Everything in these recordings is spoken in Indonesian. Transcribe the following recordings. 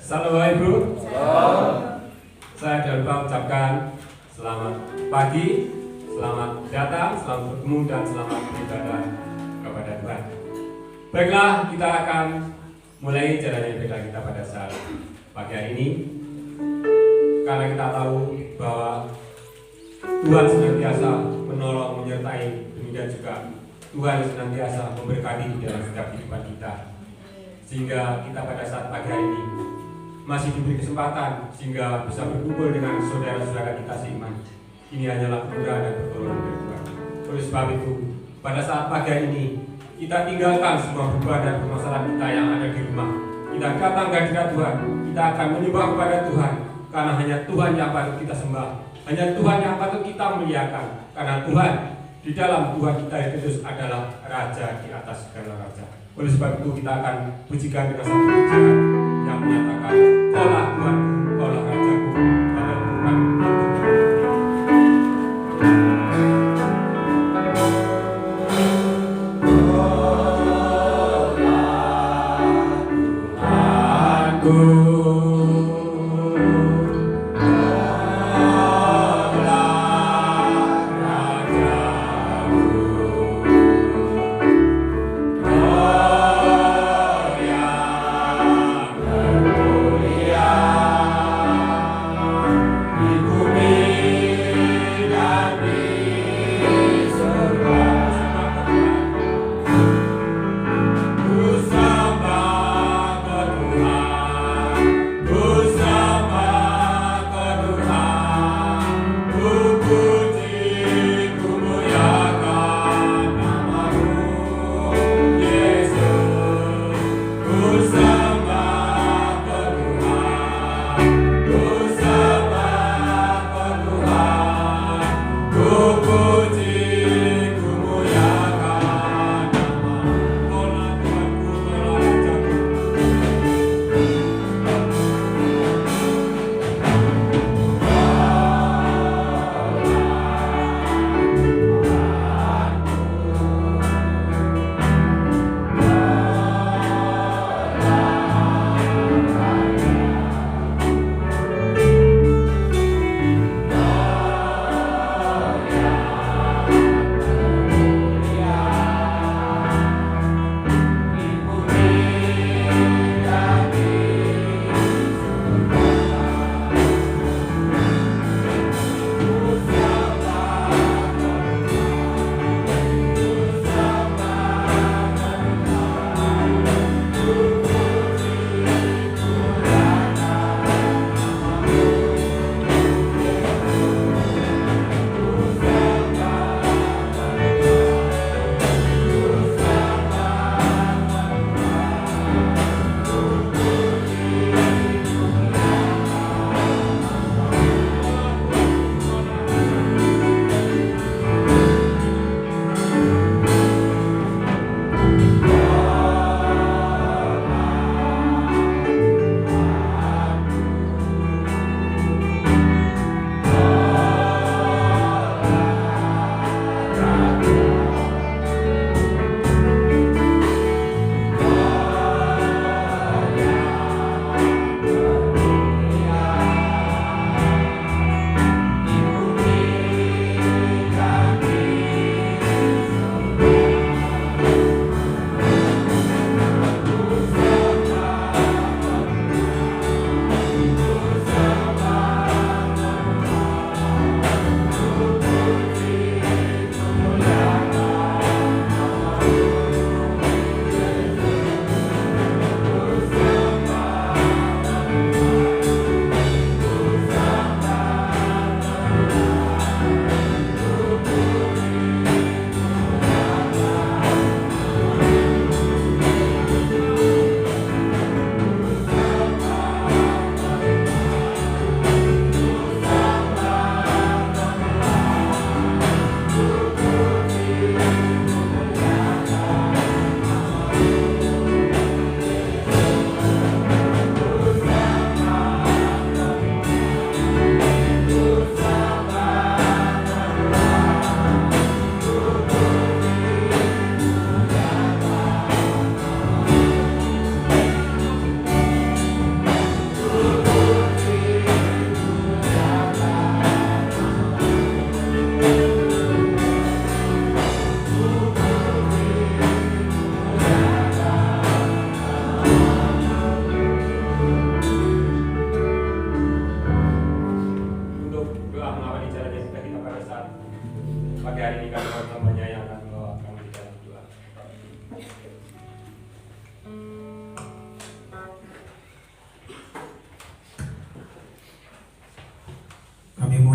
Salam Bapak Ibu. Salam. Saya jangan lupa ucapkan selamat pagi, selamat datang, selamat bertemu dan selamat beribadah kepada Tuhan. Baiklah, kita akan mulai jalannya ibadah kita pada saat pagi hari ini. Karena kita tahu bahwa Tuhan senantiasa menolong, menyertai, demikian juga Tuhan senantiasa memberkati di dalam setiap kehidupan kita. Sehingga kita pada saat pagi hari ini masih diberi kesempatan sehingga bisa berkumpul dengan saudara-saudara kita seiman. Ini hanyalah kemudahan dan pertolongan dari Tuhan. Oleh sebab itu, pada saat pagi hari ini kita tinggalkan semua beban dan permasalahan kita yang ada di rumah. Kita datang ke hadirat Tuhan. Kita akan menyembah kepada Tuhan karena hanya Tuhan yang patut kita sembah. Hanya Tuhan yang patut kita muliakan. Karena Tuhan di dalam Tuhan kita Yesus adalah Raja di atas segala raja. Oleh sebab itu kita akan pujikan dengan satu pujian yang menyatakan, Kaulah Tuhanku, Kaulah Rajaku, Kaulah Tuhan.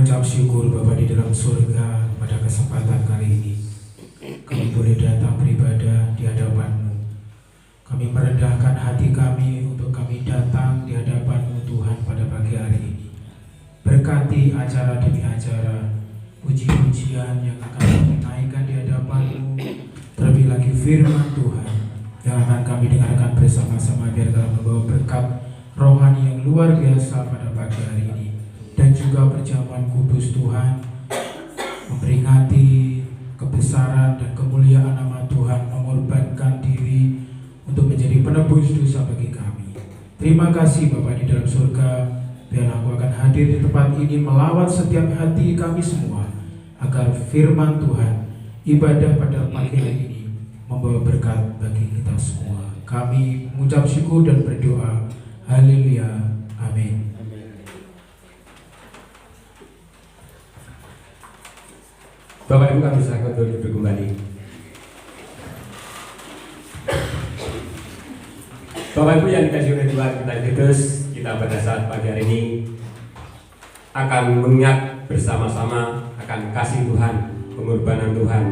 mengucap syukur Bapa di dalam surga pada kesempatan kali ini. Kami boleh datang beribadah di hadapan-Mu. Kami merendahkan hati kami untuk kami datang di hadapan-Mu Tuhan pada pagi hari ini. Berkati acara demi acara, puji-pujian yang akan kami naikkan di hadapan-Mu, terlebih lagi firman Tuhan yang akan kami dengarkan bersama-sama, biar dalam membawa berkat rohani yang luar biasa pada pagi hari ini. Dan juga perjamuan kudus Tuhan memperingati kebesaran dan kemuliaan nama Tuhan, mengorbankan diri untuk menjadi penebus dosa bagi kami. Terima kasih Bapa di dalam surga, biar aku akan hadir di tempat ini melawat setiap hati kami semua, agar firman Tuhan, ibadah pada pagi hari ini membawa berkat bagi kita semua. Kami mengucap syukur dan berdoa. Haleluya. Amin. Bapak Ibu, kami silakan untuk duduk kembali. Bapak Ibu yang dikasihi oleh Tuhan kita Yesus, kita pada saat pagi hari ini akan mengingat bersama-sama akan kasih Tuhan, pengorbanan Tuhan,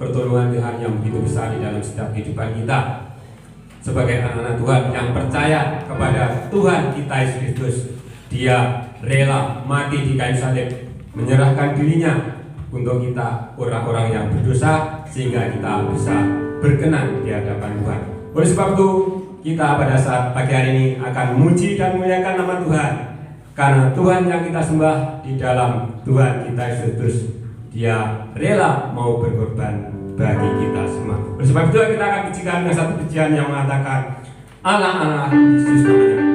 pertolongan Tuhan yang begitu besar di dalam setiap kehidupan kita sebagai anak-anak Tuhan yang percaya kepada Tuhan kita Yesus Kristus. Dia rela mati di kayu salib, menyerahkan dirinya untuk kita orang-orang yang berdosa, sehingga kita bisa berkenan di hadapan Tuhan. Oleh sebab itu, kita pada saat pagi hari ini akan memuji dan memuliakan nama Tuhan, karena Tuhan yang kita sembah di dalam Tuhan kita Yesus Kristus, Dia rela mau berkorban bagi kita semua. Oleh sebab itu kita akan pujikan dengan satu pujian yang mengatakan Allah Yesus namanya.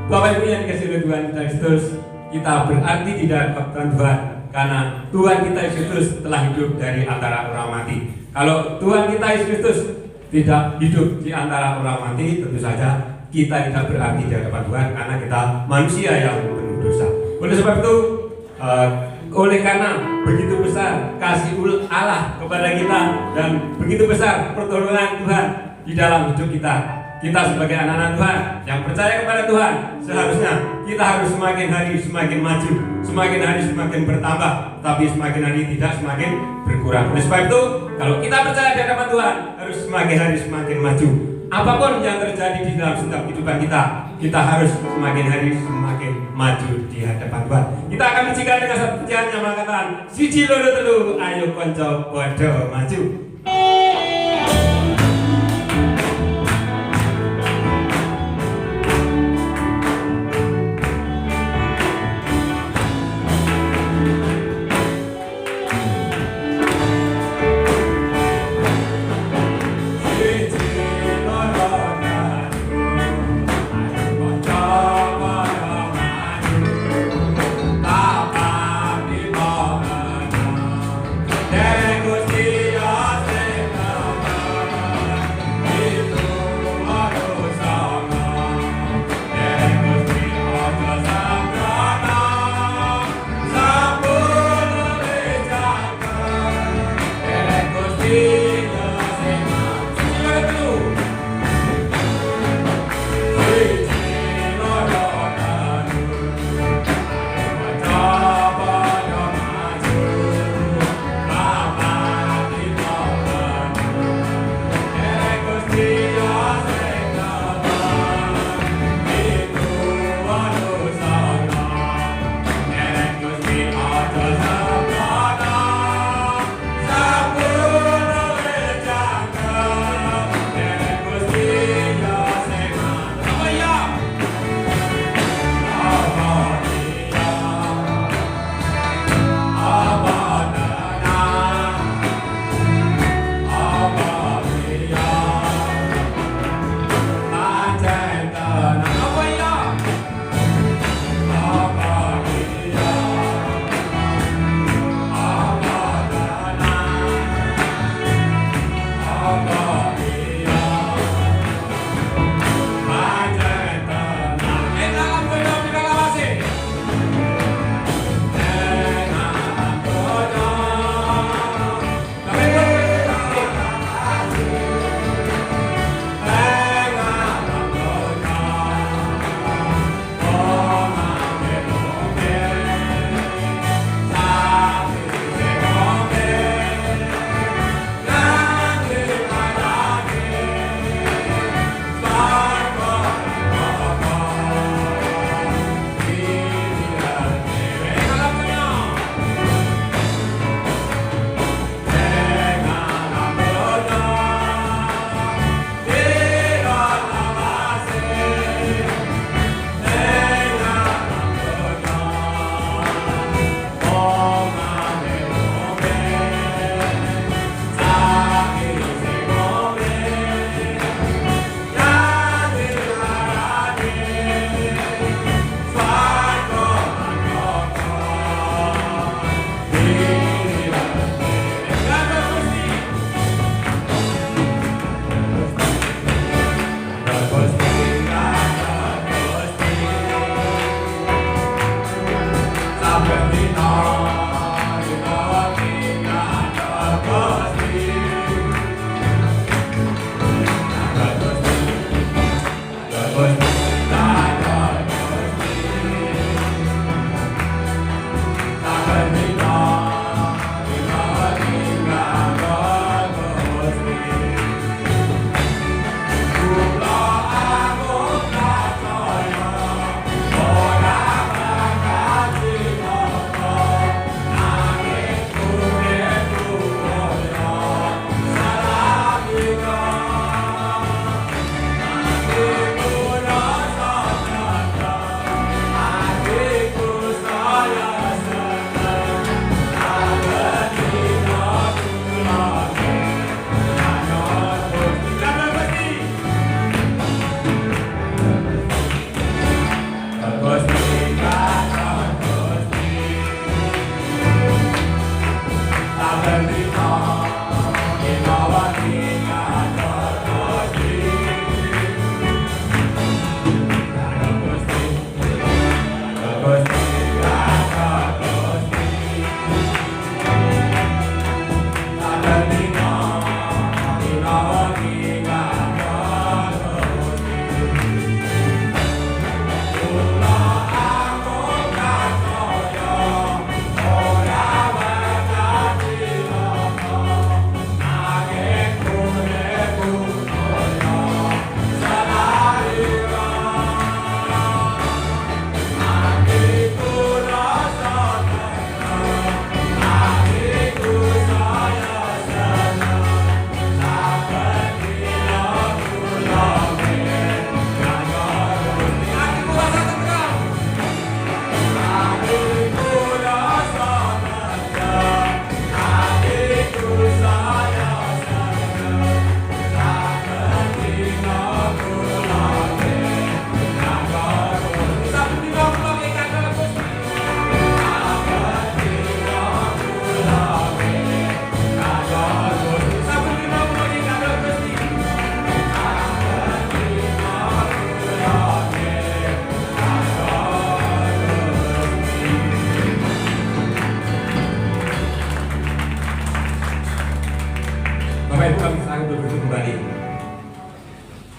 Bapak Ibu yang dikasihi oleh Tuhan kita Yesus, kita berarti di hadapan Tuhan karena Tuhan kita Yesus telah hidup dari antara orang mati. Kalau Tuhan kita Yesus tidak hidup di antara orang mati, tentu saja kita tidak berarti di hadapan Tuhan karena kita manusia yang penuh dosa. Oleh sebab itu, oleh karena begitu besar kasih Allah kepada kita dan begitu besar pertolongan Tuhan di dalam hidup kita. Kita sebagai anak-anak Tuhan yang percaya kepada Tuhan, seharusnya kita harus semakin hari semakin maju, semakin hari semakin bertambah, tapi semakin hari tidak semakin berkurang. Oleh sebab itu, kalau kita percaya di hadapan Tuhan, harus semakin hari semakin maju. Apapun yang terjadi di dalam setiap kehidupan kita harus semakin hari semakin maju di hadapan Tuhan. Kita akan menjikan dengan satu pujian yang mengatakan, siji loro telu, ayo konco podo maju. Gusti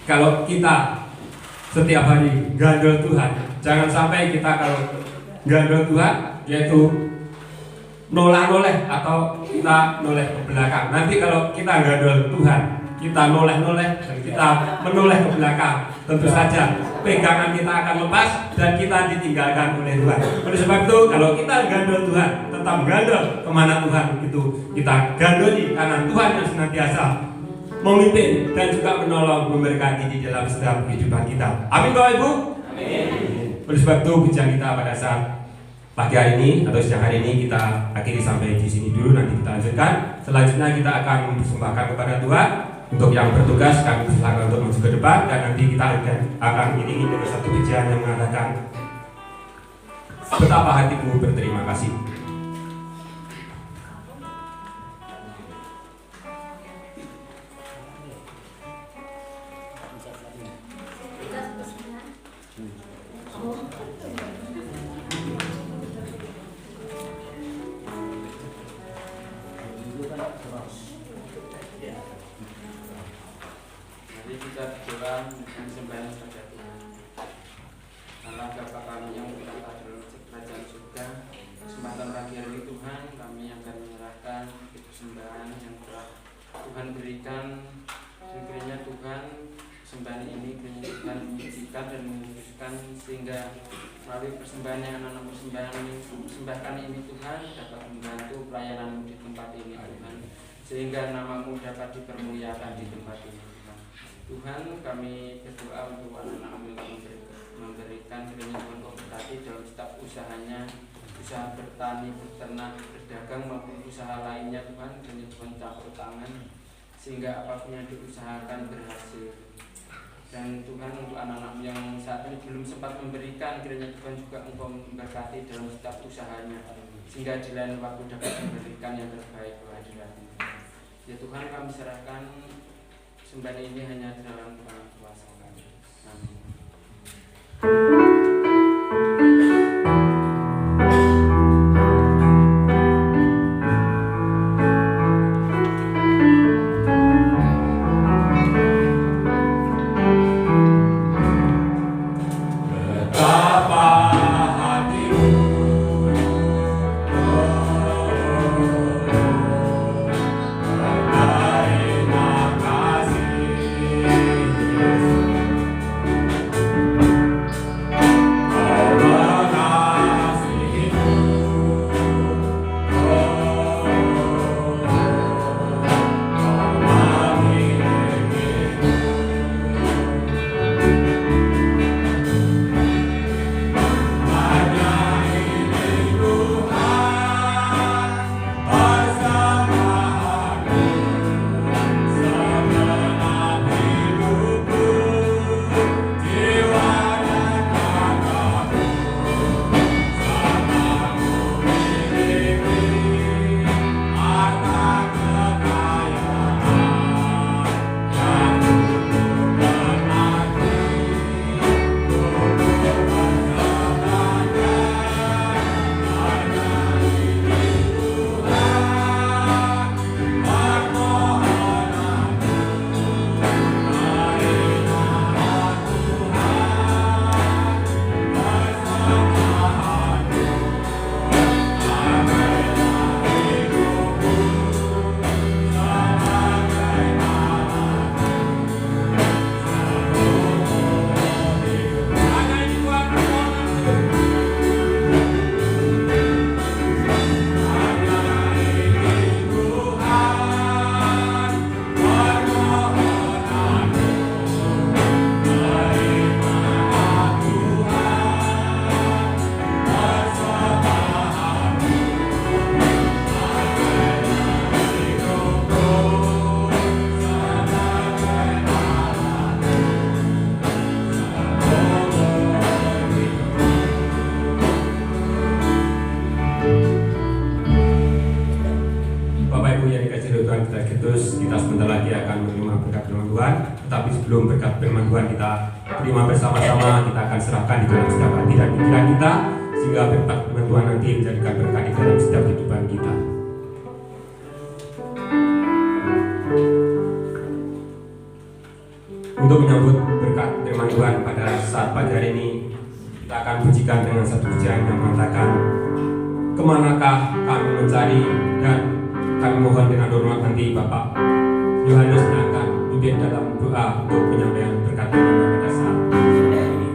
kalau kita setiap hari gandol Tuhan, jangan sampai kita kalau gandol Tuhan yaitu noleh atau kita noleh ke belakang. Nanti kalau kita gandol Tuhan, kita noleh dan kita menoleh ke belakang, tentu saja pegangan kita akan lepas dan kita ditinggalkan oleh Tuhan. Oleh sebab itu kalau kita gandol Tuhan, tetap gandol kemana Tuhan itu kita gandoli, karena Tuhan yang senantiasa memimpin dan juga menolong, memberkati di dalam setiap kehidupan kita. Amin Bapak Ibu. Amin. Oleh sebab itu bincang kita pada saat pagi hari ini atau siang hari ini kita akhiri sampai di sini dulu, nanti kita lanjutkan. Selanjutnya kita akan mempersembahkan kepada Tuhan. Untuk yang bertugas kami silakan untuk maju ke depan dan nanti kita akan iringi dengan satu pujian yang mengatakan betapa hatiku berterima kasih. Kita berdoa dan sembahyang kepada Tuhan. Allah Bapa kami yang berada dalam kerajaan surga, kesempatan pagi hari ini Tuhan kami akan menyerahkan persembahan yang telah Tuhan berikan. Kiranya Tuhan persembahan ini kiranya Tuhan menyucikan dan menguduskan sehingga melalui persembahan yang anak-anak persembahkan ini Tuhan dapat membantu pelayanan di tempat ini Tuhan, sehingga nama-Mu dapat dipermuliakan di tempat ini. Tuhan, kami berdoa untuk anak-anak yang memberikan kiranya Tuhan Kau berkati dalam setiap usahanya, usaha bertani, berternak, berdagang maupun usaha lainnya Tuhan, kiranya Tuhan campur tangan sehingga apapun yang diusahakan berhasil. Dan Tuhan, untuk anak-anak yang saat ini belum sempat memberikan, kiranya Tuhan juga Engkau memberkati dalam setiap usahanya sehingga di lain waktu dapat memberikan yang terbaik kehadiran-Mu. Ya Tuhan, kami serahkan sembahan ini hanya dalam kuasa kami. Amin. Tetapi sebelum berkat firman Tuhan kita terima bersama-sama, kita akan serahkan di dalam setiap hati dan pikiran kita, sehingga berkat firman Tuhan nanti menjadikan berkat di dalam setiap kehidupan kita. Untuk menyambut akan pujikan dengan satu pujian yang mengatakan, kemanakah kami mencari, dan kami mohon dengan hormat nanti Bapak Yohanes yang akan memimpin dalam doa untuk penyampaian berkat Tuhan pada saat ini.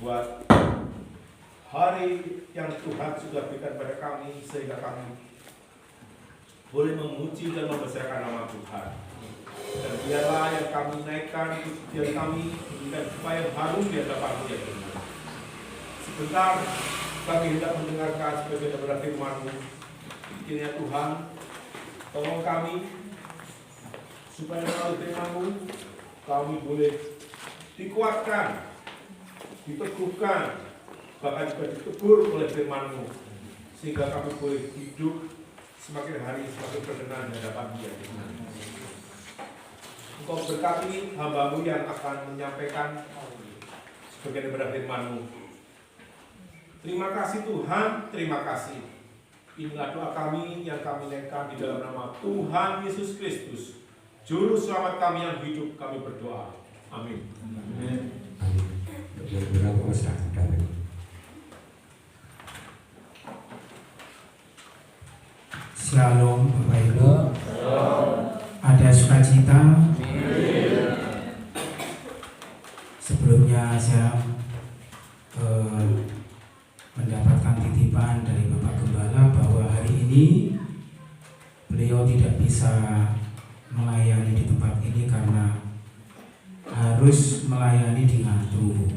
buat hari yang Tuhan sudah berikan pada kami, sehingga kami boleh memuji dan membesarkan nama Tuhan. Dan biarlah yang kami naikkan pujian kami dan supaya harum di hadapan-Mu ya Tuhan. Sebentar kami hendak mendengarkan sebagian daripada firman-Mu. Kiranya Tuhan, tolong kami supaya melalui firman-Mu kami boleh dikuatkan, diteguhkan, bahkan juga ditegur oleh firman-Mu, sehingga kami boleh hidup semakin hari semakin berkenan di hadapan Dia. Engkau berkati hamba-Mu yang akan menyampaikan sebagian daripada firman-Mu. Terima kasih Tuhan, terima kasih. Inilah doa kami yang kami naikkan di dalam nama Tuhan Yesus Kristus, Juru Selamat kami yang hidup, kami berdoa. Amin. Amin. Shalom Bapak Ibu. Ada sukacita. Sebelumnya saya mendapatkan titipan dari Bapak Gembala bahwa hari ini beliau tidak bisa melayani di tempat ini karena harus melayani di Ngantru,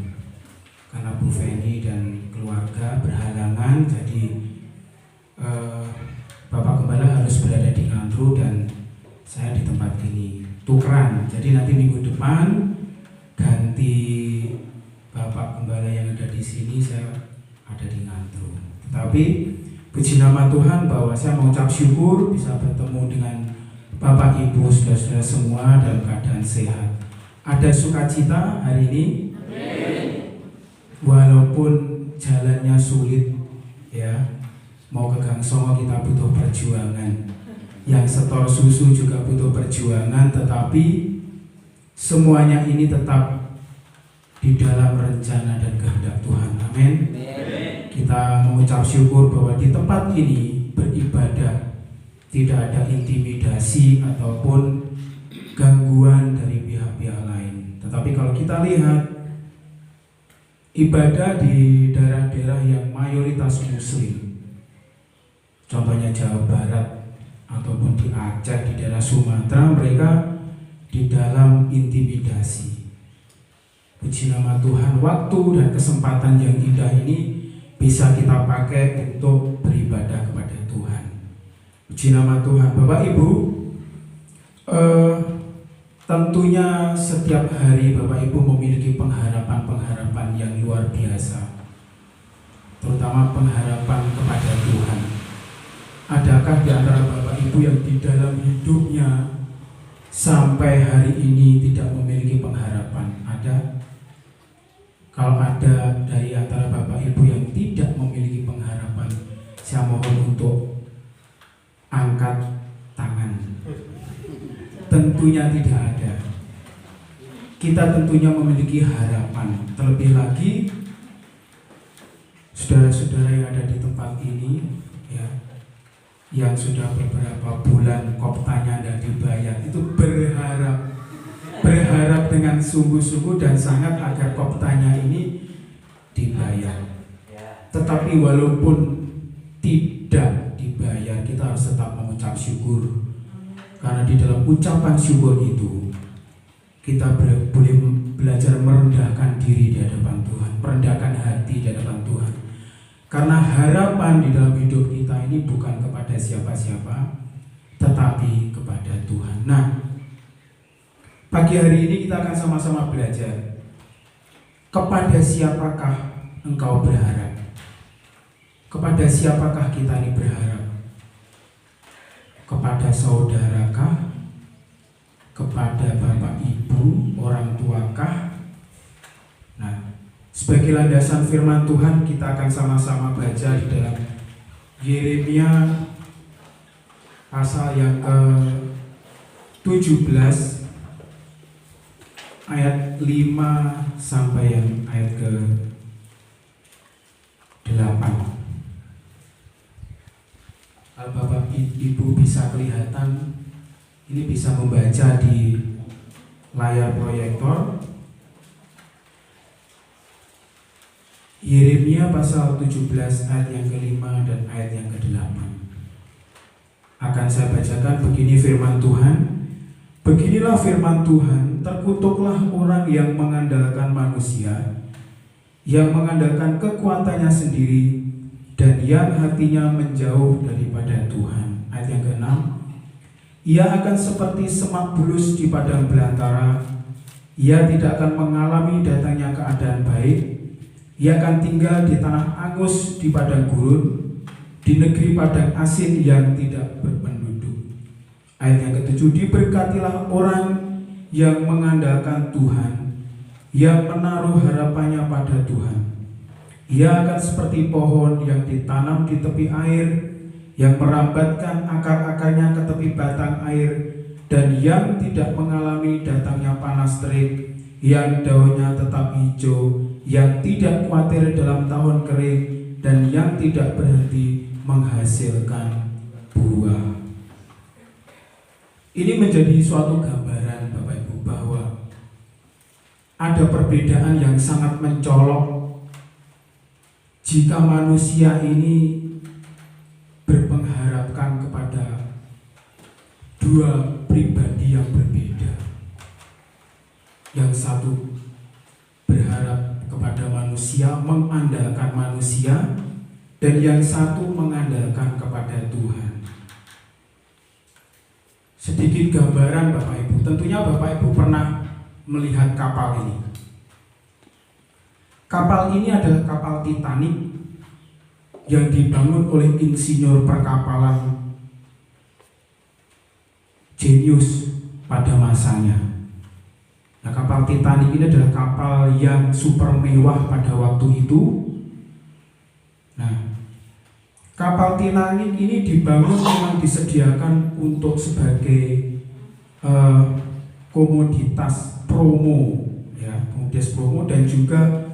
karena Bu Feni dan keluarga berhalangan. Jadi Bapak Gembala harus berada di Ngantru dan saya di tempat ini tukeran. Jadi nanti minggu depan ganti Bapak Gembala yang ada di sini, saya ada di Ngantru. Tetapi puji nama Tuhan bahwa saya mengucap syukur bisa bertemu dengan Bapak Ibu saudara-saudara semua dalam keadaan sehat. Ada sukacita hari ini. Walaupun jalannya sulit ya. Mau ke Gang Songo kita butuh perjuangan. Yang setor susu juga butuh perjuangan, tetapi semuanya ini tetap di dalam rencana dan kehendak Tuhan. Amin. Kita mengucap syukur bahwa di tempat ini beribadah tidak ada intimidasi ataupun gangguan dari pihak-pihak lain. Tetapi kalau kita lihat ibadah di daerah-daerah yang mayoritas Muslim, contohnya Jawa Barat ataupun di Aceh, di daerah Sumatera, mereka di dalam intimidasi. Puji nama Tuhan, waktu dan kesempatan yang indah ini bisa kita pakai untuk beribadah kepada Tuhan. Puji nama Tuhan. Bapak Ibu, tentunya setiap hari Bapak Ibu memiliki pengharapan-pengharapan yang luar biasa, terutama pengharapan kepada Tuhan. Adakah di antara Bapak Ibu yang di dalam hidupnya sampai hari ini tidak memiliki pengharapan? Ada? Kalau ada dari antara Bapak Ibu yang tidak memiliki pengharapan, saya mohon untuk angkat tangan. Tentunya tidak ada. Kita tentunya memiliki harapan. Terlebih lagi saudara-saudara yang ada di tempat ini, ya, yang sudah beberapa bulan koptanya tidak dibayar, itu berharap dengan sungguh-sungguh dan sangat agar koptanya ini dibayar. Tetapi walaupun tidak dibayar, kita harus tetap mengucap syukur, karena di dalam ucapan syukur itu kita boleh belajar merendahkan diri di hadapan Tuhan, merendahkan hati di hadapan Tuhan. Karena harapan di dalam hidup kita ini bukan kepada siapa-siapa, tetapi kepada Tuhan. Nah, pagi hari ini kita akan sama-sama belajar, kepada siapakah engkau berharap? Kepada siapakah kita ini berharap? Kepada saudarakah? Kepada bapak ibu, orang tuakah? Nah, sebagai landasan firman Tuhan, kita akan sama-sama baca di dalam Yeremia pasal yang ke-17 ayat 5 sampai yang ayat ke-8. Kalau bapak ibu bisa kelihatan, ini bisa membaca di layar proyektor. Yeremia pasal 17 ayat yang ke-5 dan ayat yang ke-8. Akan saya bacakan, begini firman Tuhan. Beginilah firman Tuhan, terkutuklah orang yang mengandalkan manusia, yang mengandalkan kekuatannya sendiri, dan yang hatinya menjauh daripada Tuhan. Ayat yang ke-6. Ia akan seperti semak bulus di padang belantara. Ia tidak akan mengalami datangnya keadaan baik. Ia akan tinggal di tanah angus di padang gurun, di negeri padang asin yang tidak berpenduduk. Ayat yang ke-7. Diberkatilah orang yang mengandalkan Tuhan, yang menaruh harapannya pada Tuhan. Ia akan seperti pohon yang ditanam di tepi air, yang merambatkan akar-akarnya ke tepi batang air, dan yang tidak mengalami datangnya panas terik, yang daunnya tetap hijau, yang tidak khawatir dalam tahun kering, dan yang tidak berhenti menghasilkan buah. Ini menjadi suatu gambaran Bapak Ibu bahwa ada perbedaan yang sangat mencolok jika manusia ini berpengharapkan kepada dua pribadi yang berbeda. Yang satu berharap kepada manusia, mengandalkan manusia, dan yang satu mengandalkan kepada Tuhan. Sedikit gambaran Bapak Ibu, tentunya Bapak Ibu pernah melihat kapal ini. Kapal ini adalah kapal Titanic yang dibangun oleh insinyur perkapalan jenius pada masanya. Nah, kapal Titanic ini adalah kapal yang super mewah pada waktu itu. Nah, kapal Titanic ini dibangun memang disediakan untuk sebagai komoditas promo, ya, komoditas promo, dan juga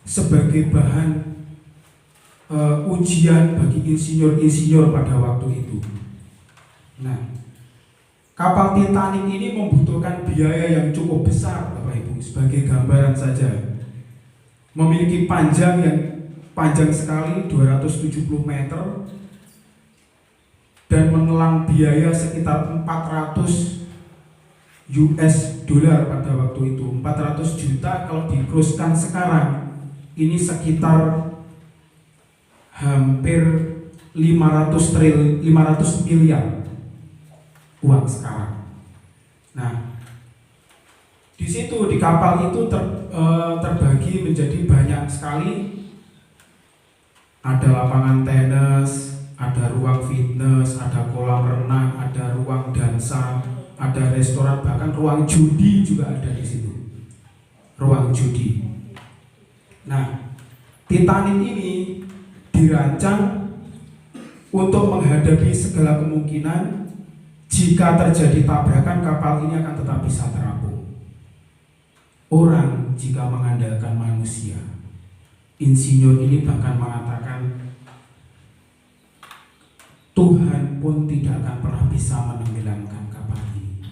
sebagai bahan ujian bagi insinyur-insinyur pada waktu itu. Nah, kapal Titanic ini membutuhkan biaya yang cukup besar, Bapak Ibu. Sebagai gambaran saja, memiliki panjang sekali 270 meter dan menelan biaya sekitar 400 US dollar pada waktu itu. 400 juta kalau dikuruskan sekarang ini sekitar hampir 500 miliar uang sekarang. Nah, di situ di kapal itu terbagi menjadi banyak sekali. Ada lapangan tenis, ada ruang fitness, ada kolam renang, ada ruang dansa, ada restoran, bahkan ruang judi juga ada di situ. Ruang judi. Nah, Titanic ini dirancang untuk menghadapi segala kemungkinan. Jika terjadi tabrakan, kapal ini akan tetap bisa terapung. Orang jika mengandalkan manusia, insinyur ini bahkan mengatakan Tuhan pun tidak akan pernah bisa menenggelamkan kapal ini.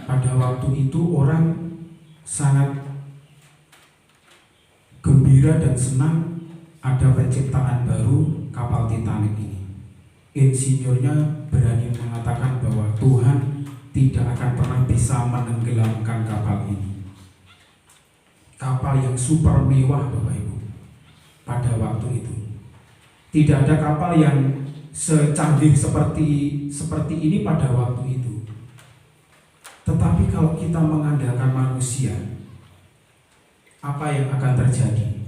Pada waktu itu orang sangat gembira dan senang ada penciptaan baru kapal Titanic ini. Insinyurnya berani mengatakan bahwa Tuhan tidak akan pernah bisa menenggelamkan kapal ini. Kapal yang super mewah, Bapak Ibu, pada waktu itu. Tidak ada kapal yang secanggih seperti ini pada waktu itu. Tetapi kalau kita mengandalkan manusia, apa yang akan terjadi?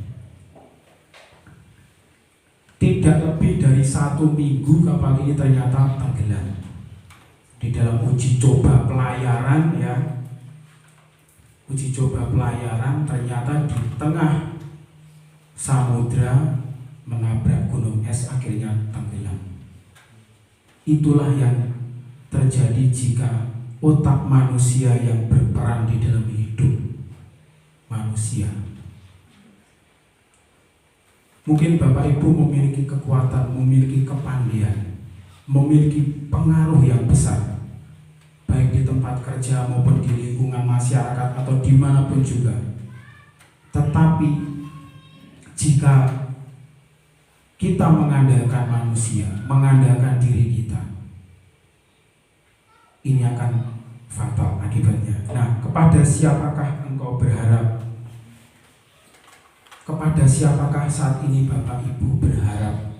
Tidak lebih dari 1 minggu kapal ini ternyata tenggelam. Di dalam uji coba pelayaran, ya, uji coba pelayaran ternyata di tengah samudra menabrak gunung es, akhirnya tenggelam. Itulah yang terjadi jika otak manusia yang berperan di dalam hidup manusia. Mungkin Bapak Ibu memiliki kekuatan, memiliki kepandaian, memiliki pengaruh yang besar, baik di tempat kerja maupun di lingkungan masyarakat atau dimanapun juga. Tetapi jika kita mengandalkan manusia, mengandalkan diri kita, ini akan fatal akibatnya. Nah, kepada siapakah engkau berharap? Kepada siapakah saat ini Bapak Ibu berharap?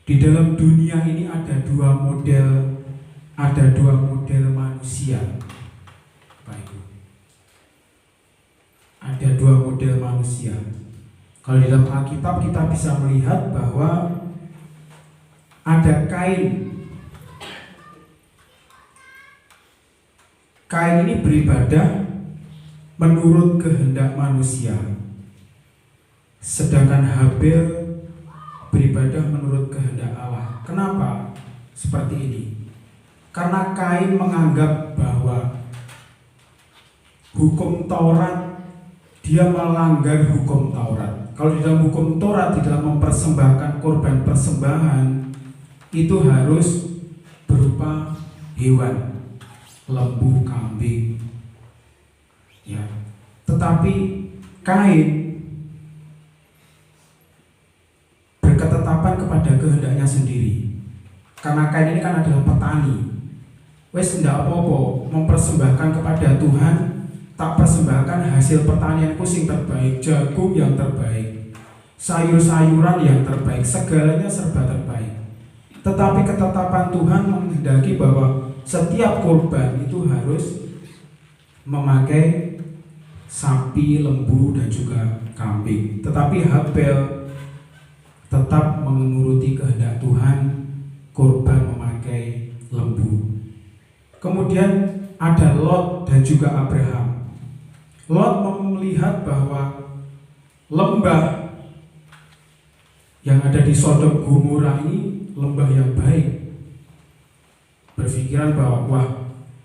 Di dalam dunia ini ada dua model manusia, Bapak Ibu. Ada 2 model manusia. Kalau di dalam Alkitab kita bisa melihat bahwa ada Kain. Kain ini beribadah menurut kehendak manusia, sedangkan Habil beribadah menurut kehendak Allah. Kenapa seperti ini? Karena Kain menganggap bahwa hukum Taurat, dia melanggar hukum Taurat. Kalau di dalam hukum Taurat, di dalam mempersembahkan korban persembahan, itu harus berupa hewan, lembu, kambing, ya. Tetapi Kain berketetapan kepada kehendaknya sendiri. Karena Kain ini kan adalah petani. Wes ndak apa-apa mempersembahkan kepada Tuhan, tak persembahkan hasil pertanianku sing terbaik, jagung yang terbaik, sayur-sayuran yang terbaik, segalanya serba terbaik. Tetapi ketetapan Tuhan menghendaki bahwa setiap korban itu harus memakai sapi, lembu, dan juga kambing. Tetapi Habel tetap menuruti kehendak Tuhan, korban memakai lembu. Kemudian ada Lot dan juga Abraham. Lot melihat bahwa lembah yang ada di Sodom Gomora ini lembah yang baik. Berpikiran bahwa wah,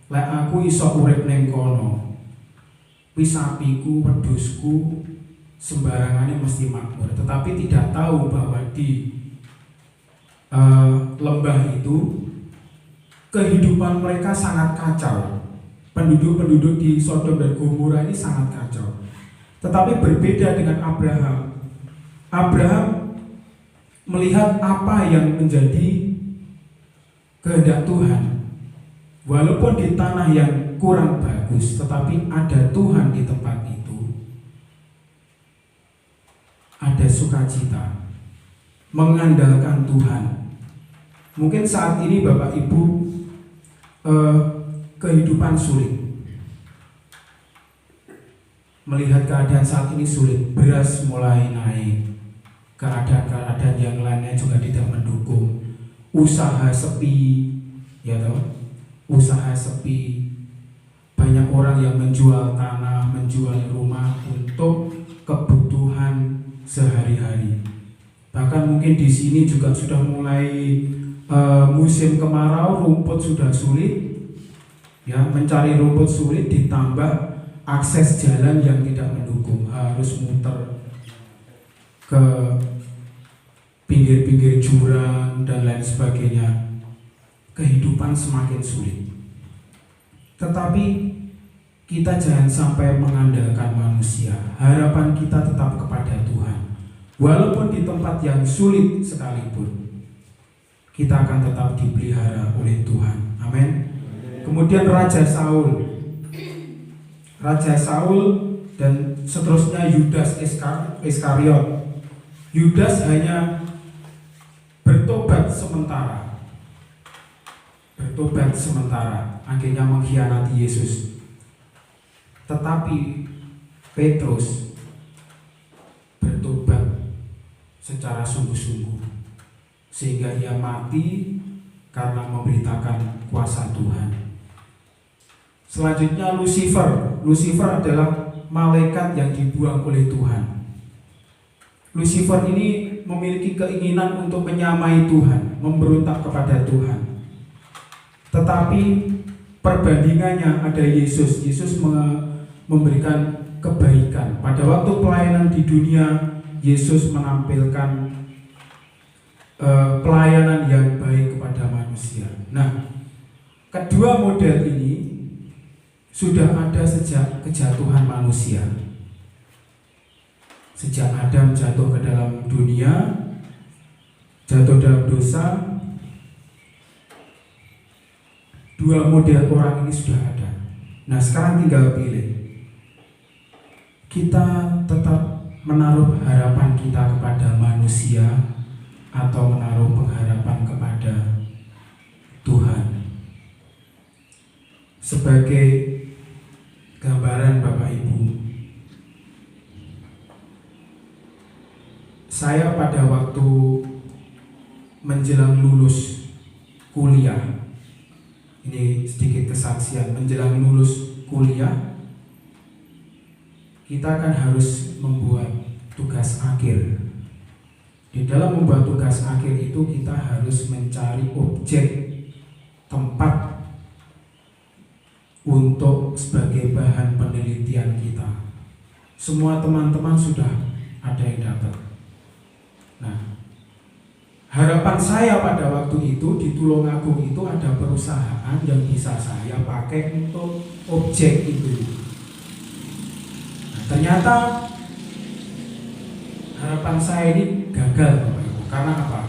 lek aku iso urip ning kono, wis sapiku, wedhusku sembarangannya mesti makmur. Tetapi tidak tahu bahwa di lembah itu kehidupan mereka sangat kacau. Penduduk-penduduk di Sodom dan Gomora ini sangat kacau. Tetapi berbeda dengan Abraham. Abraham melihat apa yang menjadi kehendak Tuhan. Walaupun di tanah yang kurang bagus, tetapi ada Tuhan di tempat itu. Ada sukacita, mengandalkan Tuhan. Mungkin saat ini Bapak Ibu kehidupan sulit, melihat keadaan saat ini sulit, beras mulai naik, keadaan-keadaan yang lainnya juga tidak mendukung, usaha sepi, ya toh, usaha sepi, banyak orang yang menjual tanah, menjual rumah untuk kebutuhan sehari-hari. Bahkan mungkin di sini juga sudah mulai musim kemarau, rumput sudah sulit. Ya, mencari rumput sulit, ditambah akses jalan yang tidak mendukung, harus muter ke pinggir-pinggir jurang dan lain sebagainya. Kehidupan semakin sulit. Tetapi kita jangan sampai mengandalkan manusia. Harapan kita tetap kepada Tuhan. Walaupun di tempat yang sulit sekalipun, kita akan tetap dipelihara oleh Tuhan. Amin. Kemudian Raja Saul dan seterusnya Yudas Iskariot. Yudas hanya bertobat sementara, akhirnya mengkhianati Yesus. Tetapi Petrus bertobat secara sungguh-sungguh, sehingga ia mati karena memberitakan kuasa Tuhan. Selanjutnya Lucifer adalah malaikat yang dibuang oleh Tuhan. Lucifer ini memiliki keinginan untuk menyamai Tuhan, memberontak kepada Tuhan. Tetapi perbandingannya ada Yesus. Yesus memberikan kebaikan. Pada waktu pelayanan di dunia, Yesus menampilkan pelayanan yang baik kepada manusia. Nah, kedua model ini sudah ada sejak kejatuhan manusia. Sejak Adam jatuh ke dalam dunia, jatuh dalam dosa, dua model orang ini sudah ada. Nah, sekarang tinggal pilih. Kita tetap menaruh harapan kita kepada manusia atau menaruh pengharapan kepada Tuhan. Sebagai gambaran Bapak Ibu, saya pada waktu menjelang lulus kuliah, ini sedikit kesaksian, menjelang lulus kuliah, kita kan harus membuat tugas akhir. Di dalam membuat tugas akhir itu kita harus mencari objek, tempat untuk sebagai bahan penelitian kita. Semua teman-teman sudah ada yang dapat. Nah, harapan saya pada waktu itu di Tulungagung itu ada perusahaan yang bisa saya pakai untuk objek itu. Nah, ternyata harapan saya ini gagal, Bapak Ibu. Karena apa?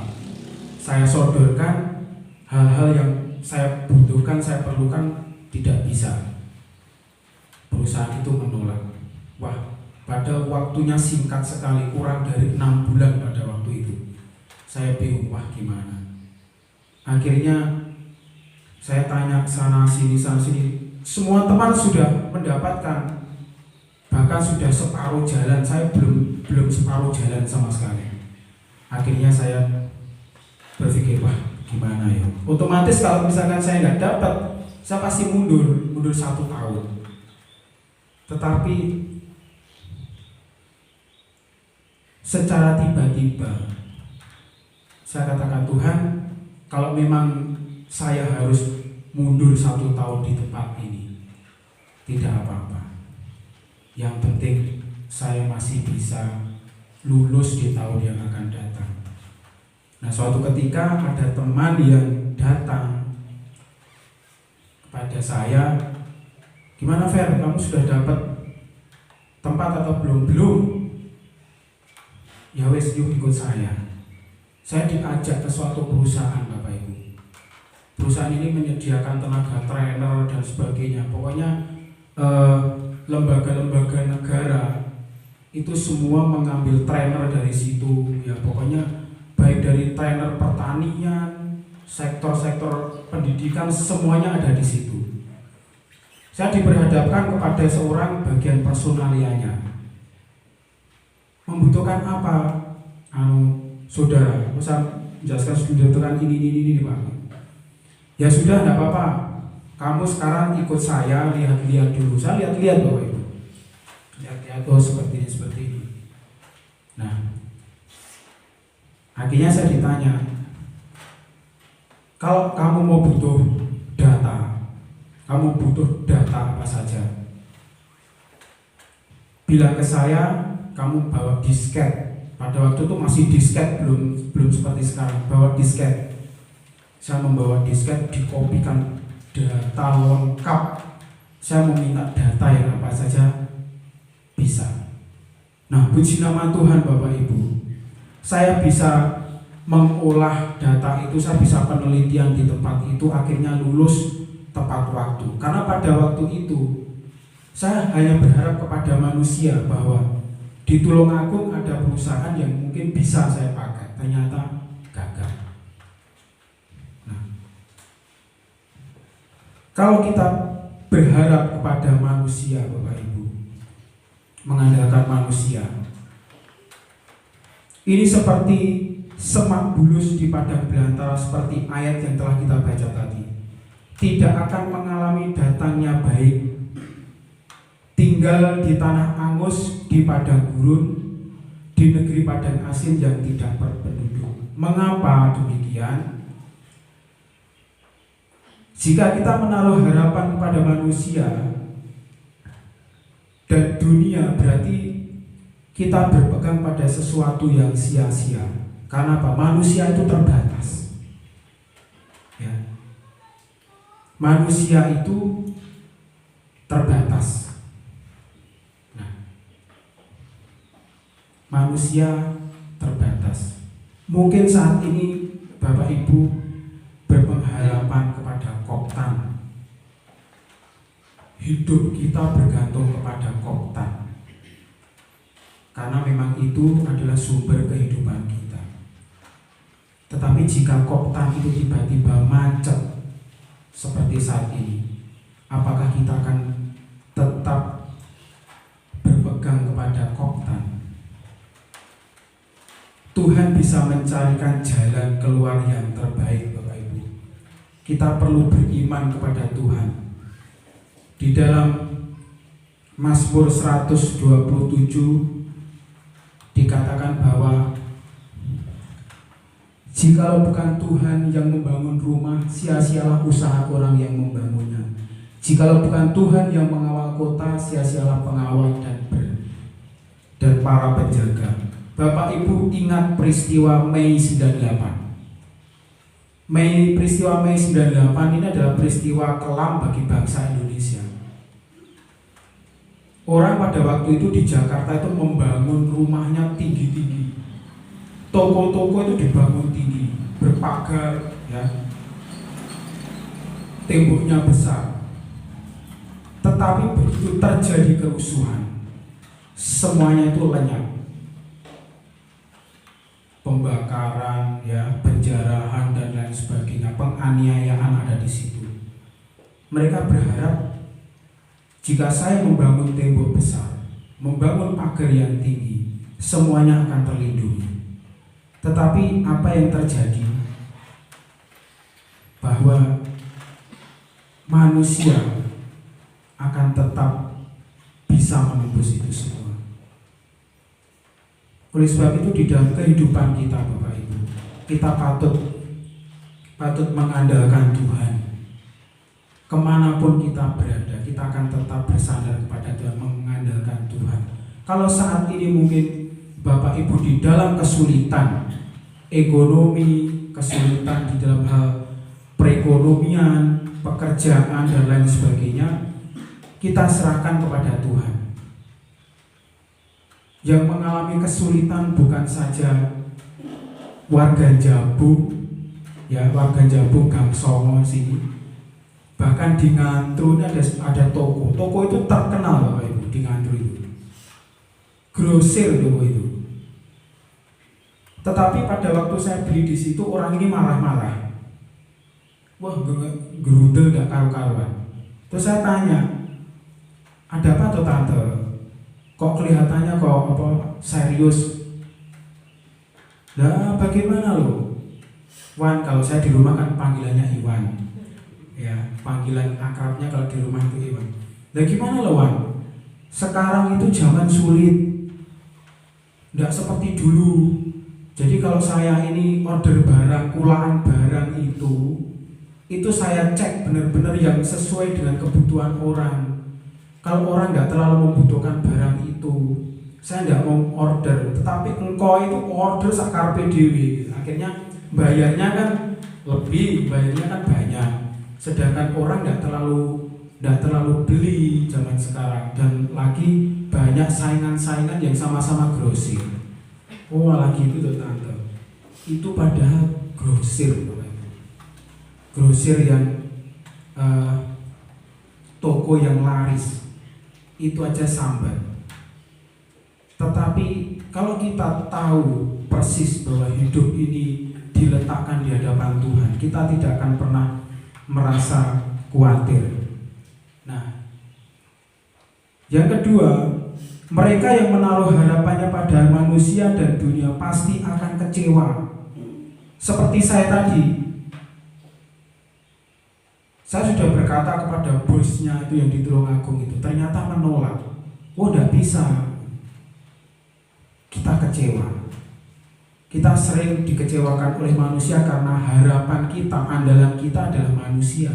Saya sodorkan hal-hal yang saya butuhkan, saya perlukan, tidak bisa. Perusahaan itu menolak. Wah, pada waktunya singkat sekali, kurang dari 6 bulan pada waktu itu. Saya bingung, wah gimana. Akhirnya saya tanya sana sini. Semua teman sudah mendapatkan, bahkan sudah separuh jalan. Saya belum separuh jalan sama sekali. Akhirnya saya berpikir, wah gimana ya. Otomatis kalau misalkan saya nggak dapat, saya pasti mundur 1 tahun. Tetapi secara tiba-tiba saya katakan, Tuhan, kalau memang saya harus mundur 1 tahun di tempat ini, tidak apa-apa. Yang penting saya masih bisa lulus di tahun yang akan datang. Nah, suatu ketika ada teman yang datang kepada saya, "Gimana Fer, kamu sudah dapat tempat atau belum?" "Belum." "Ya wes, yuk ikut saya." Saya diajak ke suatu perusahaan, Bapak Ibu. Perusahaan ini menyediakan tenaga trainer dan sebagainya. Pokoknya lembaga-lembaga negara itu semua mengambil trainer dari situ. Ya pokoknya baik dari trainer pertanian, sektor-sektor pendidikan, semuanya ada di situ. Saya diperhadapkan kepada seorang bagian personalianya. "Membutuhkan apa? Saudara, saya menjelaskan membutuhkan ini Pak." "Ya sudah, tidak apa-apa. Kamu sekarang ikut saya, lihat-lihat dulu." Saya lihat-lihat Bapak Ibu. Lihat-lihat, oh seperti ini. Nah, akhirnya saya ditanya, "Kalau kamu mau butuh data, kamu butuh data apa saja? Bilang ke saya, kamu bawa disket." Pada waktu itu masih disket, belum seperti sekarang. Bawa disket. Saya membawa disket, dikopikan data lengkap. Saya meminta data yang apa saja bisa. Nah, puji nama Tuhan Bapak Ibu, saya bisa mengolah data itu, saya bisa penelitian di tempat itu, akhirnya lulus tepat waktu. Karena pada waktu itu saya hanya berharap kepada manusia bahwa di Tulungagung ada perusahaan yang mungkin bisa saya pakai, ternyata gagal. Nah, kalau kita berharap kepada manusia Bapak Ibu, mengandalkan manusia, ini seperti semak bulus di padang belantara, seperti ayat yang telah kita baca tadi. Tidak akan mengalami datangnya baik, tinggal di tanah angus, di padang gurun, di negeri padang asin yang tidak berpenduduk. Mengapa demikian? Jika kita menaruh harapan pada manusia dan dunia, berarti kita berpegang pada sesuatu yang sia-sia. Karena apa? Manusia itu terbatas. Ya. Manusia itu terbatas. Manusia terbatas. Mungkin saat ini Bapak Ibu berpengharapan kepada Koptan. Hidup kita bergantung kepada Koptan, karena memang itu adalah sumber kehidupan kita. Tetapi jika Koptan itu tiba-tiba macet seperti saat ini, apakah kita akan tetap berpegang kepada Koptan? Tuhan bisa mencarikan jalan keluar yang terbaik Bapak Ibu. Kita perlu beriman kepada Tuhan. Di dalam Mazmur 127 dikatakan bahwa jikalau bukan Tuhan yang membangun rumah, sia-sialah usaha orang yang membangunnya. Jikalau bukan Tuhan yang mengawal kota, sia-sialah pengawal dan para penjaga. Bapak Ibu ingat peristiwa Mei 98. Peristiwa Mei 98 ini adalah peristiwa kelam bagi bangsa Indonesia. Orang pada waktu itu di Jakarta itu membangun rumahnya tinggi-tinggi. Toko-toko itu dibangun tinggi, berpagar, ya. Temboknya besar. Tetapi begitu terjadi kerusuhan, semuanya itu lenyap. Pembakaran, ya, penjarahan dan lain sebagainya, penganiayaan ada di situ. Mereka berharap jika saya membangun tembok besar, membangun pagar yang tinggi, semuanya akan terlindungi. Tetapi apa yang terjadi? Bahwa manusia akan tetap bisa menembus itu semua. Oleh sebab itu di dalam kehidupan kita Bapak Ibu, kita patut mengandalkan Tuhan. kemanapun kita berada, kita akan tetap bersandar kepada Tuhan, mengandalkan Tuhan. Kalau saat ini mungkin Bapak Ibu di dalam kesulitan ekonomi, kesulitan di dalam hal perekonomian, pekerjaan dan lain sebagainya, kita serahkan kepada Tuhan. Yang mengalami kesulitan bukan saja warga Jabung, ya warga Jabung Gang Songo sini, bahkan di Ngantru ini ada toko itu terkenal Bapak Ibu di Ngantru itu, grosir toko itu. Tetapi pada waktu saya beli di situ orang ini marah-marah, wah gerudel gak karu-karuan. Terus saya tanya, ada apa tuh tante? Kok kelihatannya serius? Lah bagaimana loh? Wan, kalau saya di rumah kan panggilannya Iwan, ya panggilan akrabnya kalau di rumah itu Iwan. Lah gimana loh Wan? Sekarang itu zaman sulit, nggak seperti dulu. Jadi kalau saya ini order barang, kulaan barang itu saya cek benar-benar yang sesuai dengan kebutuhan orang. Kalau orang nggak terlalu membutuhkan barang itu, saya nggak mau order. Tetapi engkau itu order sakarpe dewi, akhirnya bayarnya kan lebih, bayarnya kan banyak. Sedangkan orang nggak terlalu beli zaman sekarang, dan lagi banyak saingan-saingan yang sama-sama grosir. Oh lagi itu tuh tante, itu padahal grosir, grosir yang toko yang laris itu aja sambat. Tetapi kalau kita tahu persis bahwa hidup ini diletakkan di hadapan Tuhan, kita tidak akan pernah merasa khawatir. Nah, yang kedua, mereka yang menaruh harapannya pada manusia dan dunia pasti akan kecewa. Seperti saya tadi, saya sudah berkata kepada bosnya itu yang di Tulungagung itu, ternyata menolak. Oh, tidak bisa. Kita kecewa. Kita sering dikecewakan oleh manusia karena harapan kita, andalan kita adalah manusia.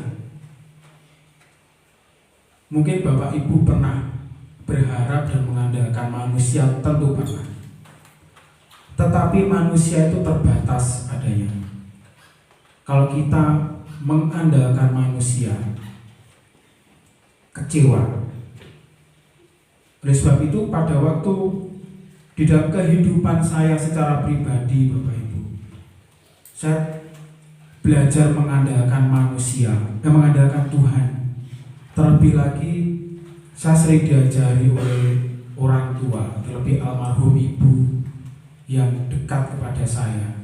Mungkin Bapak Ibu pernah berharap dan mengandalkan manusia, tentu pernah. Tetapi manusia itu terbatas adanya. Kalau kita mengandalkan manusia, kecewa. Oleh sebab itu pada waktu di dalam kehidupan saya secara pribadi Bapak Ibu, saya belajar mengandalkan manusia, mengandalkan Tuhan. Terlebih lagi saya sering diajari oleh orang tua, terlebih almarhum ibu yang dekat kepada saya.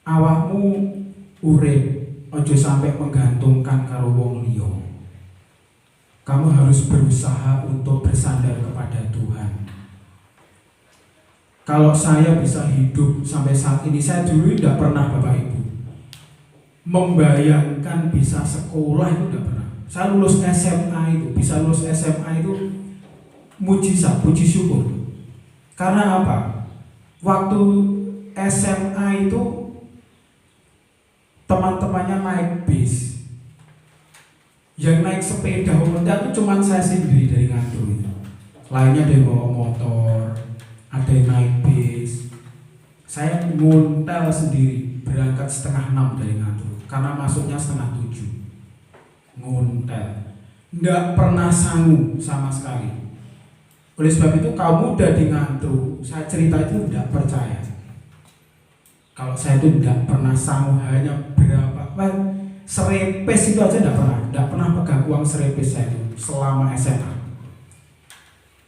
Awakmu urip ojo sampai menggantungkan karo wong liya. Kamu harus berusaha untuk bersandar kepada Tuhan. Kalau saya bisa hidup sampai saat ini, saya dulu tidak pernah Bapak Ibu membayangkan bisa sekolah, itu tidak pernah. Saya lulus SMA itu, bisa lulus SMA itu mujizat, puji syukur. Karena apa? Waktu SMA itu teman-temannya naik bis, yang naik sepeda Honda itu cuma saya sendiri dari Ngantru itu. Lainnya ada yang bawa motor, ada yang naik bis. Saya nguntel sendiri, berangkat 5:30 dari Ngantru, karena masuknya 6:30. Nguntel, nggak pernah sangu sama sekali. Oleh sebab itu kaum muda di Ngantru, saya cerita itu tidak percaya kalau saya itu tidak pernah sangu, hanya berapa serepes itu aja tidak pernah pegang uang serepes saya itu selama SMA.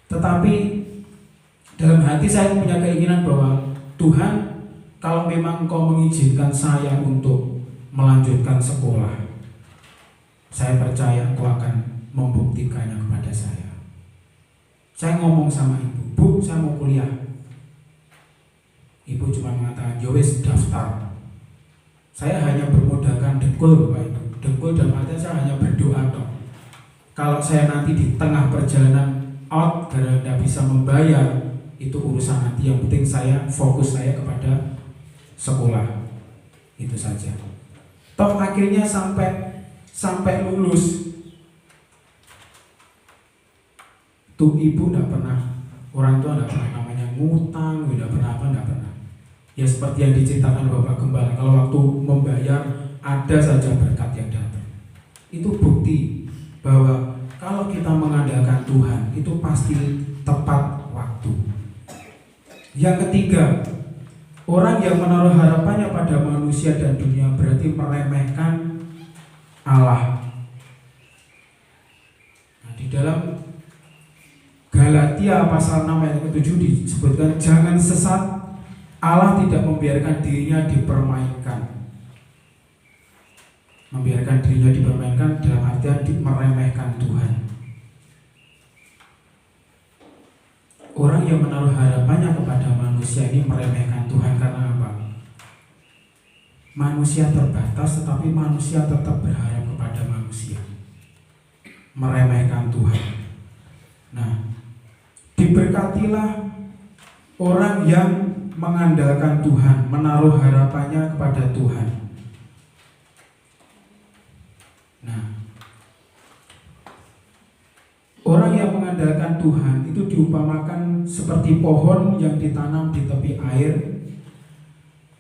Tetapi dalam hati saya punya keinginan bahwa Tuhan, kalau memang Engkau mengizinkan saya untuk melanjutkan sekolah, saya percaya Engkau akan membuktikannya kepada saya. Saya ngomong sama ibu, Bu, saya mau kuliah. Ibu cuma mengatakan, ya wis daftar. Saya hanya bermodalkan dengkul Bapak Ibu. Dengkul dalam artian saya hanya berdoa toh. Kalau saya nanti di tengah perjalanan out karena tidak bisa membayar, itu urusan nanti. Yang penting saya fokus saya kepada sekolah. Itu saja. Toh akhirnya sampai sampai lulus. Tuh ibu tidak pernah, orang tua tidak pernah namanya ngutang, tidak pernah apa, tidak pernah. Ya seperti yang diceritakan Bapak Gembala, kalau waktu membayar ada saja berkat yang datang. Itu bukti bahwa kalau kita mengandalkan Tuhan itu pasti tepat waktu. Yang ketiga, orang yang menaruh harapannya pada manusia dan dunia berarti meremehkan Allah. Nah, di dalam Galatia pasal 6 ayat ke-7 disebutkan, jangan sesat, Allah tidak membiarkan dirinya dipermainkan. Membiarkan dirinya dipermainkan dalam artian meremehkan Tuhan. Orang yang menaruh harapannya kepada manusia ini meremehkan Tuhan karena apa? Manusia terbatas, tetapi manusia tetap berharap kepada manusia. Meremehkan Tuhan. Nah, diberkatilah orang yang mengandalkan Tuhan, menaruh harapannya kepada Tuhan. Nah, orang yang mengandalkan Tuhan itu diumpamakan seperti pohon yang ditanam di tepi air,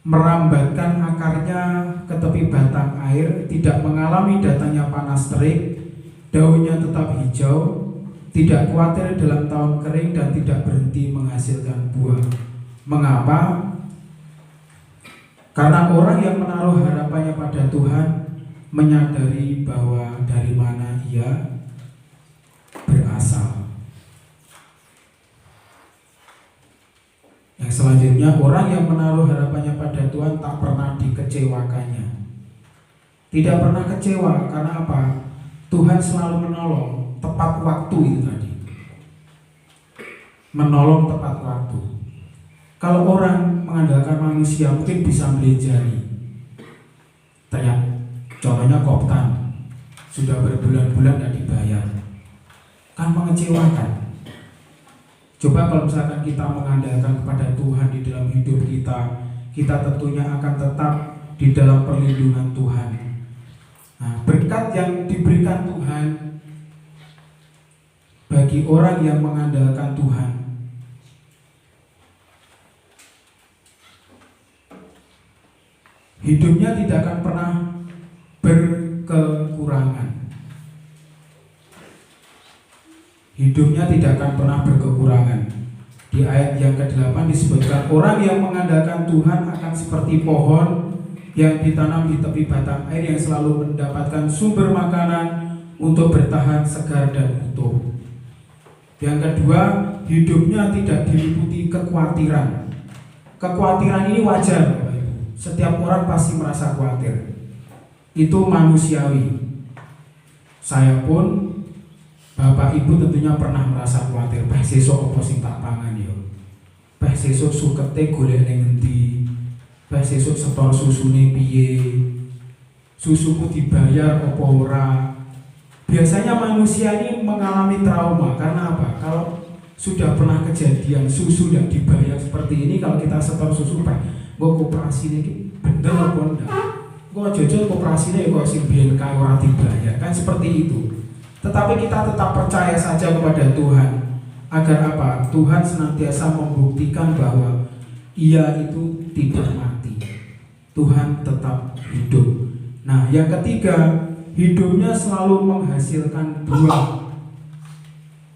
merambatkan akarnya ke tepi batang air, tidak mengalami datangnya panas terik, daunnya tetap hijau, tidak khawatir dalam tahun kering dan tidak berhenti menghasilkan buah. Mengapa? Karena orang yang menaruh harapannya pada Tuhan menyadari bahwa dari mana ia berasal. Yang selanjutnya, orang yang menaruh harapannya pada Tuhan tak pernah dikecewakannya. Tidak pernah kecewa karena apa? Tuhan selalu menolong tepat waktu itu tadi. Menolong tepat waktu. Kalau orang mengandalkan manusia mungkin bisa melejari. Contohnya Koptan sudah berbulan-bulan tidak dibayar, kan mengecewakan. Coba kalau misalkan kita mengandalkan kepada Tuhan di dalam hidup kita, kita tentunya akan tetap di dalam perlindungan Tuhan. Nah, berkat yang diberikan Tuhan bagi orang yang mengandalkan Tuhan, hidupnya tidak akan pernah berkekurangan. Hidupnya tidak akan pernah berkekurangan. Di ayat yang ke-8 disebutkan, orang yang mengandalkan Tuhan akan seperti pohon yang ditanam di tepi batang air yang selalu mendapatkan sumber makanan untuk bertahan segar dan utuh. Yang kedua, hidupnya tidak diliputi kekhawatiran. Kekhawatiran ini wajar, setiap orang pasti merasa khawatir. Itu manusiawi. Saya pun, Bapak Ibu tentunya pernah merasa khawatir. Sesuk apa sing tak pangan yo. Sesuk sukete golek ning endi. Sesuk setor susune piye. Susuku dibayar apa ora. Biasanya manusia ini mengalami trauma karena apa? Kalau sudah pernah kejadian susu yang dibayar seperti ini, kalau kita setor susu Pak, gua koperasi ini bener apa enggak? Gua jujur koperasinya kok sing biyen kae ora dibayar, kan seperti itu. Tetapi kita tetap percaya saja kepada Tuhan. Agar apa? Tuhan senantiasa membuktikan bahwa Ia itu tidak mati. Tuhan tetap hidup. Nah, yang ketiga, hidupnya selalu menghasilkan buah.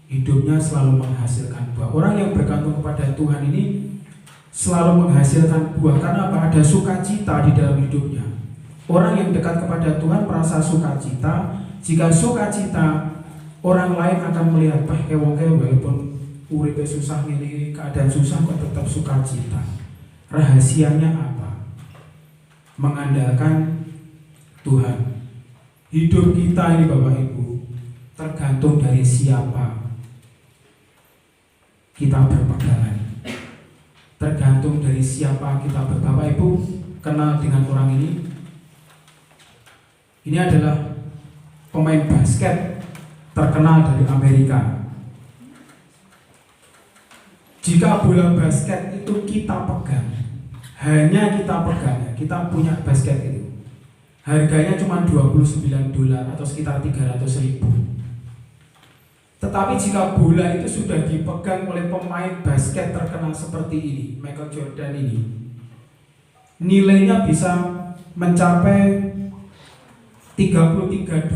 Hidupnya selalu menghasilkan buah. Orang yang bergantung kepada Tuhan ini selalu menghasilkan buah. Karena apa? Ada sukacita di dalam hidupnya. Orang yang dekat kepada Tuhan merasa sukacita. Jika sukacita, orang lain akan melihat, walaupun uripe susah ini, keadaan susah kok tetap sukacita. Rahasianya apa? Mengandalkan Tuhan. Hidup kita ini Bapak Ibu tergantung dari siapa kita berpegangan. Tergantung dari siapa kita Bapak Ibu kenal dengan orang ini. Ini adalah pemain basket terkenal dari Amerika. Jika bola basket itu kita pegang, hanya kita pegang, kita punya basket itu, harganya cuma $29 atau sekitar 300.000. Tetapi jika bola itu sudah dipegang oleh pemain basket terkenal seperti ini, Michael Jordan ini, nilainya bisa mencapai $33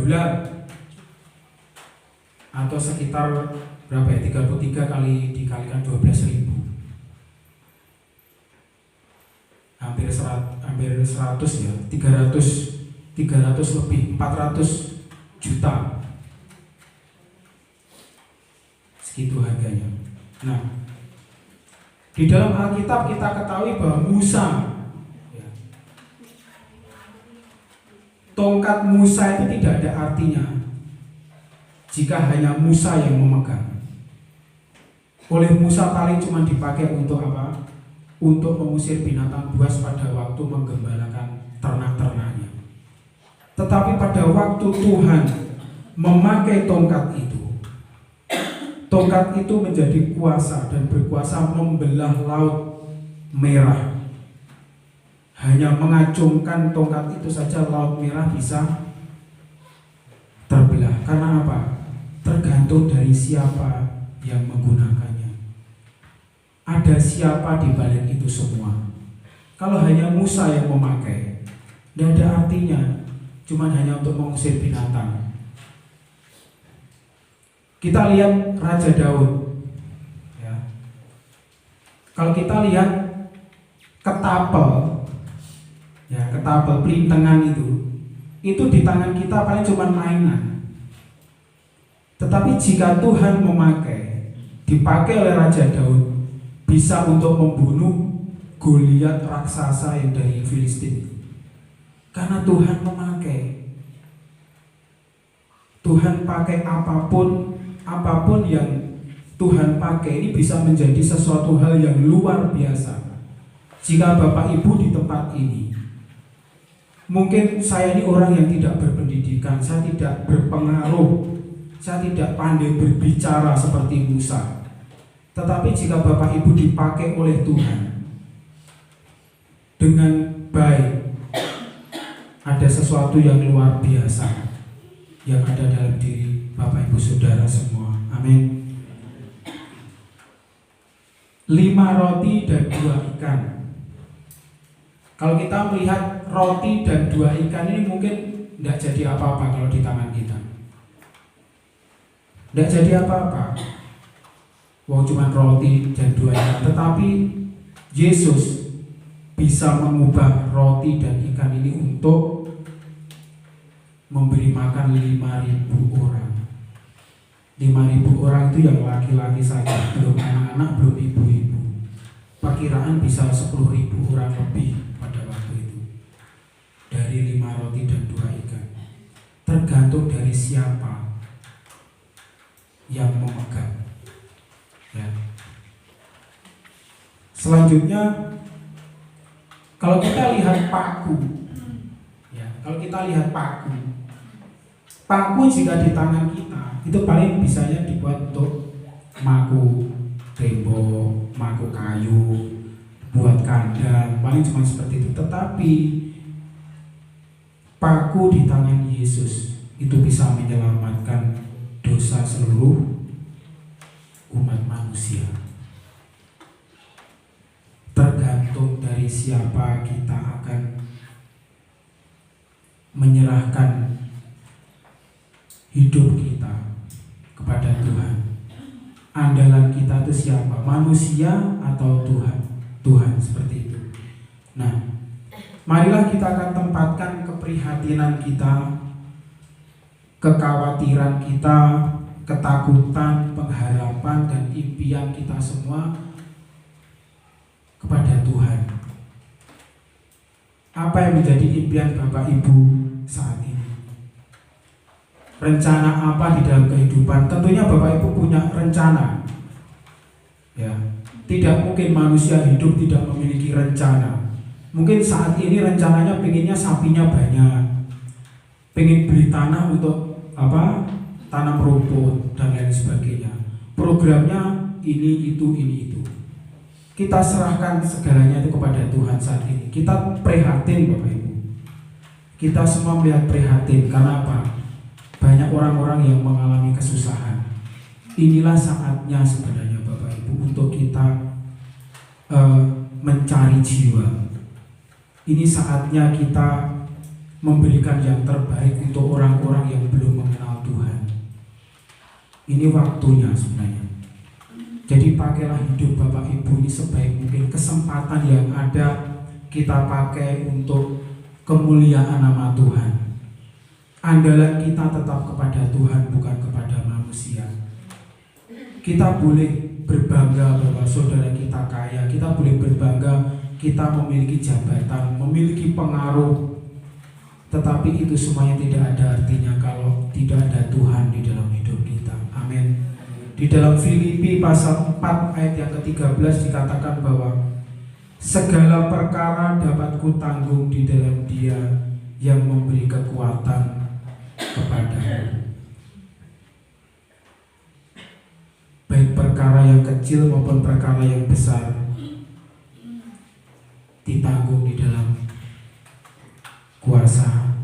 atau sekitar berapa ya? 33 kali dikalikan 12.000. Hampir 100 ya, 300 lebih, 400 juta. Segitu harganya. Nah, di dalam Alkitab kita ketahui bahwa Musa, ya, tongkat Musa itu tidak ada artinya jika hanya Musa yang memegang. Oleh Musa paling cuma dipakai untuk apa? Untuk mengusir binatang buas pada waktu menggembalakan ternak-ternaknya. Tetapi pada waktu Tuhan memakai tongkat itu menjadi kuasa dan berkuasa membelah laut merah. Hanya mengacungkan tongkat itu saja laut merah bisa terbelah. Karena apa? Tergantung dari siapa yang menggunakannya. Ada siapa di balik itu semua. Kalau hanya Musa yang memakai, tidak ada artinya, cuma hanya untuk mengusir binatang. Kita lihat Raja Daud, ya. Kalau kita lihat ketapel, ya, ketapel pelintengan itu di tangan kita paling cuma mainan. Tetapi jika Tuhan memakai, dipakai oleh Raja Daud, bisa untuk membunuh Goliat raksasa yang dari Filistin. Karena Tuhan memakai. Tuhan pakai apapun yang Tuhan pakai ini bisa menjadi sesuatu hal yang luar biasa. Jika Bapak Ibu di tempat ini, mungkin saya ini orang yang tidak berpendidikan, saya tidak berpengaruh, saya tidak pandai berbicara seperti Musa. Tetapi jika Bapak Ibu dipakai oleh Tuhan dengan baik, ada sesuatu yang luar biasa yang ada dalam diri Bapak Ibu Saudara semua. Amin. 5 roti dan 2 ikan. Kalau kita melihat roti dan 2 ikan ini mungkin tidak jadi apa-apa kalau di tangan kita. Tidak jadi apa-apa. Wong cuma roti dan 2 ikan. Tetapi Yesus bisa mengubah roti dan ikan ini untuk memberi makan 5.000 orang. 5.000 orang itu yang laki-laki saja, belum anak-anak, belum ibu-ibu. Perkiraan bisa 10.000 orang lebih pada waktu itu. Dari 5 roti dan 2 ikan. Tergantung dari siapa yang memegang. Ya. Selanjutnya, kalau kita lihat paku, ya, kalau kita lihat paku jika di tangan kita itu paling bisanya dibuat untuk maku tembok, maku kayu, buat kandang, paling cuma seperti itu. Tetapi paku di tangan Yesus itu bisa menyelamatkan dosa seluruh umat manusia. Tergantung dari siapa kita akan menyerahkan hidup kita kepada Tuhan. Andalan kita itu siapa? Manusia atau Tuhan? Tuhan, seperti itu. Nah, marilah kita akan tempatkan keprihatinan kita, kekhawatiran kita, ketakutan, pengharapan, dan impian kita semua kepada Tuhan. Apa yang menjadi impian Bapak Ibu saat ini? Rencana apa di dalam kehidupan? Tentunya Bapak Ibu punya rencana. Ya, tidak mungkin manusia hidup tidak memiliki rencana. Mungkin saat ini rencananya pengennya sapinya banyak, pengen beli tanah untuk apa? Tanam rumput dan lain sebagainya. Programnya ini itu. Kita serahkan segalanya itu kepada Tuhan saat ini. Kita prihatin Bapak Ibu. Kita semua melihat prihatin. Karena apa? Banyak orang-orang yang mengalami kesusahan. Inilah saatnya sebenarnya Bapak Ibu untuk kita mencari jiwa. Ini saatnya kita memberikan yang terbaik untuk orang-orang yang belum mengenal Tuhan. Ini waktunya sebenarnya. Jadi pakailah hidup Bapak Ibu ini sebaik mungkin. Kesempatan yang ada kita pakai untuk kemuliaan nama Tuhan. Andalan kita tetap kepada Tuhan, bukan kepada manusia. Kita boleh berbangga bahwa saudara kita kaya. Kita boleh berbangga kita memiliki jabatan, memiliki pengaruh. Tetapi itu semuanya tidak ada artinya kalau tidak ada Tuhan di dalam hidup kita. Amin. Di dalam Filipi pasal 4 ayat yang ke-13 dikatakan bahwa segala perkara dapat kutanggung di dalam Dia yang memberi kekuatan kepadamu. Baik perkara yang kecil maupun perkara yang besar ditanggung di dalam kuasa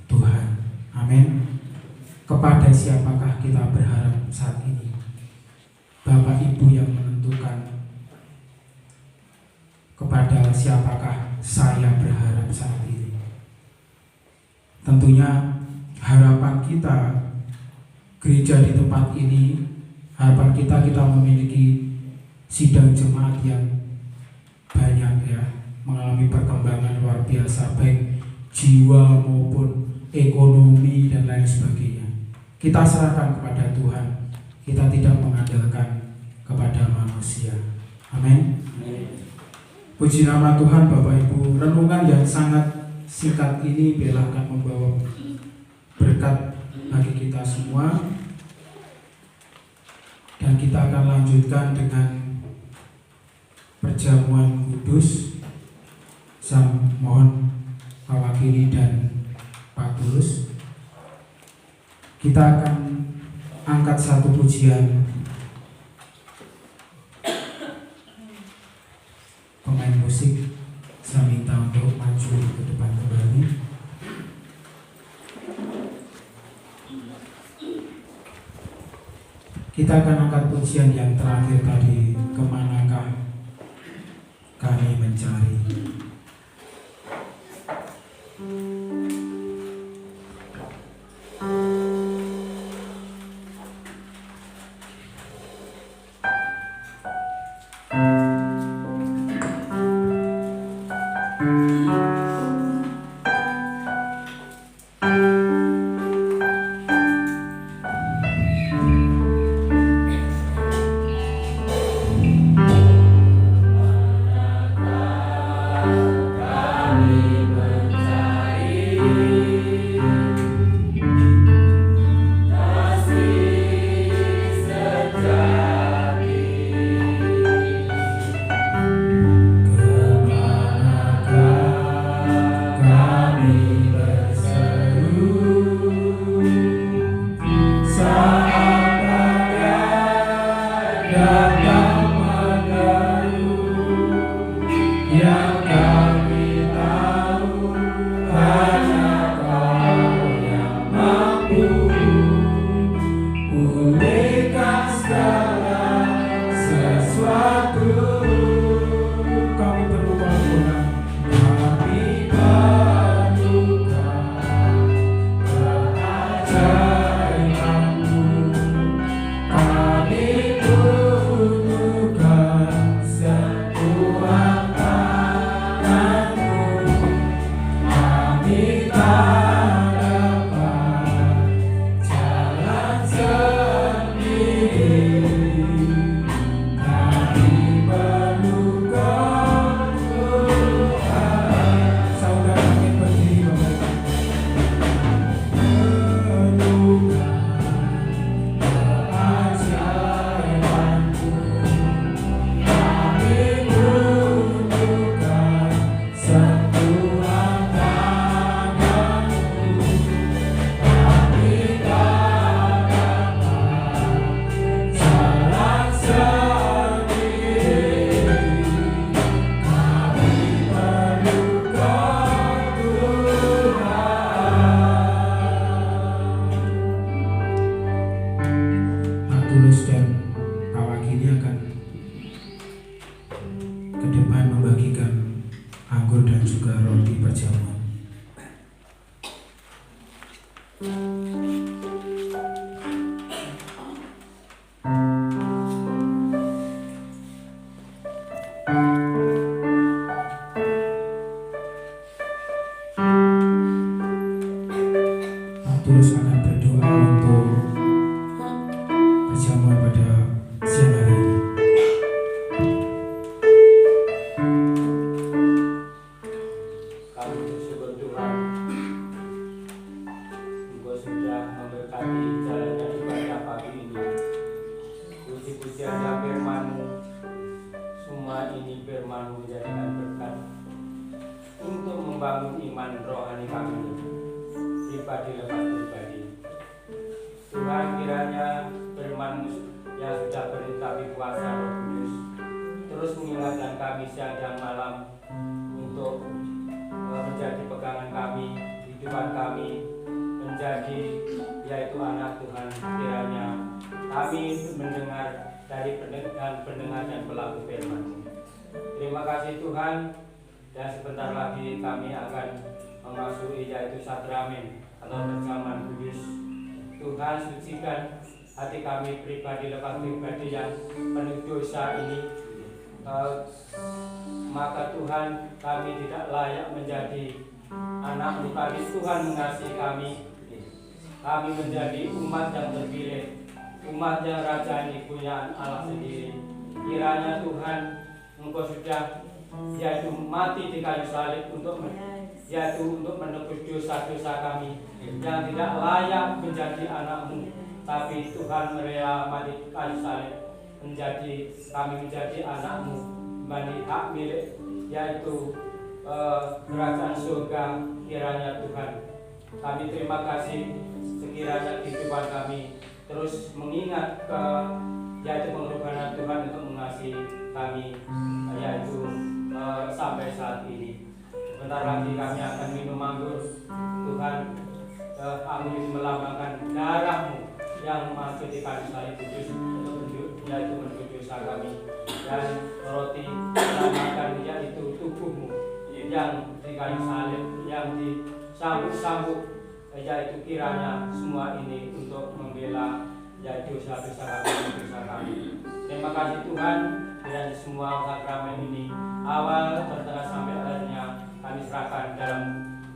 Tuhan. Amin. Kepada siapakah kita berharap saat ini? Bapak Ibu yang menentukan kepada siapakah saya berharap saat ini. Tentunya harapan kita gereja di tempat ini, harapan kita memiliki sidang jemaat yang banyak ya, mengalami perkembangan luar biasa baik jiwa maupun ekonomi dan lain sebagainya. Kita serahkan kepada Tuhan. Kita tidak mengandalkan kepada manusia. Amin. Puji nama Tuhan Bapak Ibu. Renungan yang sangat singkat ini biarlah akan membawa berkat bagi kita semua. Dan kita akan lanjutkan dengan perjamuan kudus. Saya mohon Pak Wakili dan Pak Tulus. Kita akan angkat satu pujian. Pemain musik saya minta untuk maju ke depan kembali. Kita akan angkat pujian yang terakhir tadi, kemanakah kami mencari. ke depan membagikan anggur dan juga roti perjamuan. Terus akan berdoa untuk perjamuan pada siang hari ini. Kami bersyukur Tuhan, Engkau sudah memberkati jalannya ibadah pagi ini. Puji-pujiannya firman-Mu, semua ini firman-Mu menjadikan berkat untuk membangun iman rohani kami, pribadi lepas pribadi. Tuhan, kiranya firman-Mu yang sudah beritapi kuasa Roh Kudus terus mengingatkan kami siang dan malam untuk menjadi pegangan kami, hidupan kami, menjadi yaitu anak Tuhan. Kiranya kami mendengar dari pendengar dan pelaku firman-Mu. Terima kasih Tuhan, dan sebentar lagi kami akan memasuki yaitu sakramen atau perjamuan kudus. Tuhan, sucikan hati kami pribadi lepas pribadi yang penuh dosa ini. Maka Tuhan, kami tidak layak menjadi anak-Mu, tapi Tuhan mengasihi kami. Kami menjadi umat yang terpilih, umat yang rajani punya Allah sendiri. Kiranya Tuhan, Engkau sudah yaitu mati di kayu salib untuk menebus dosa-dosa kami yang tidak layak menjadi anak-Mu, tapi Tuhan merela mati di kayu salib kami menjadi anak-Mu, menjadi hak milik yaitu kerajaan surga. Kiranya Tuhan, kami terima kasih sekiranya kehidupan kami terus mengingat yaitu pengorbanan Tuhan untuk mengasihi kami yaitu sampai saat ini. Sebentar lagi kami akan minum anggur. Tuhan, anggur itu melambangkan darah-Mu yang masuk di kayu salib kudus yaitu menebus dosa kami, dan roti melambangkan yaitu tubuh-Mu yang di kayu salib, yang disambut-sambut, yaitu kiranya semua ini untuk membela yaitu dosa-dosa kami. Terima kasih Tuhan, dan semua sakramen ini awal, pertengahan sampai akhirnya kami serahkan dalam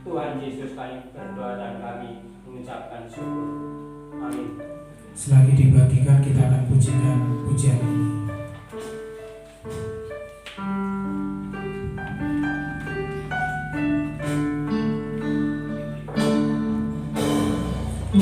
Tuhan Yesus. Kami berdoa dan kami mengucapkan syukur. Amin. Selagi dibagikan, kita akan pujikan pujian ini. Kau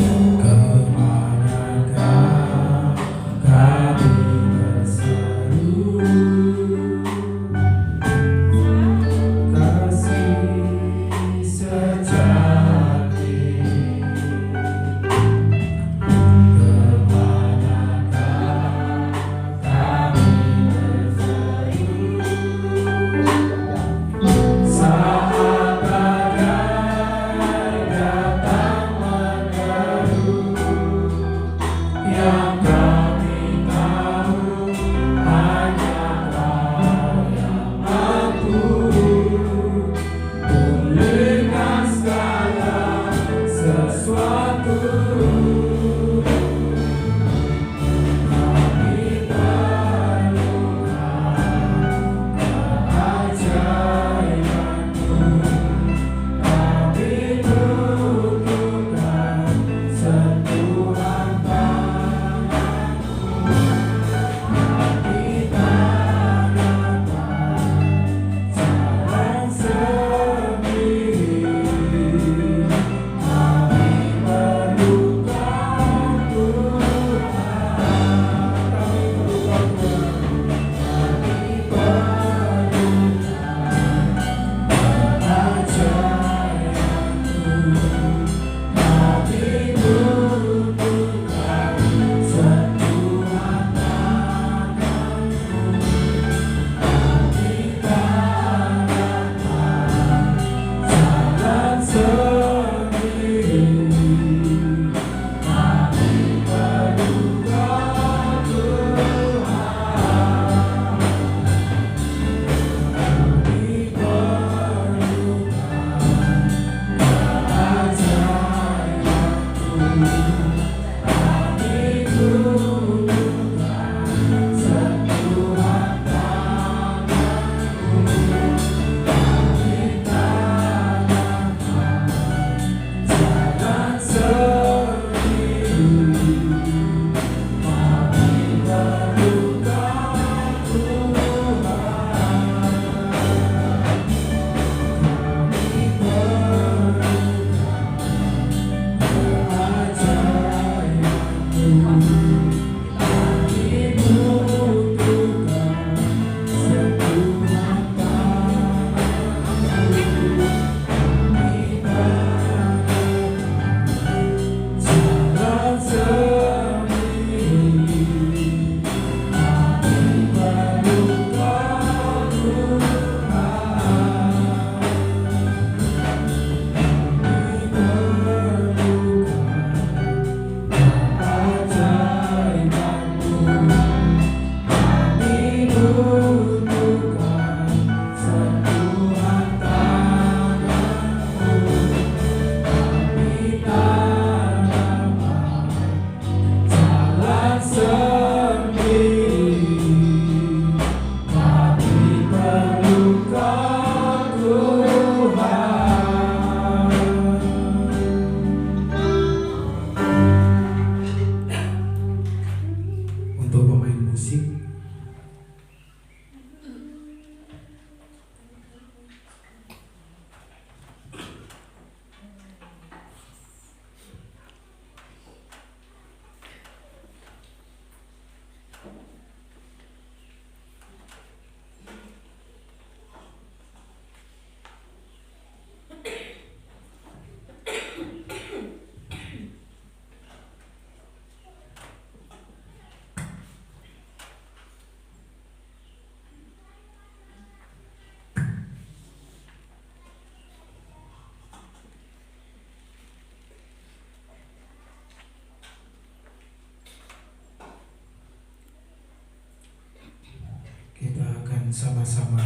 sama-sama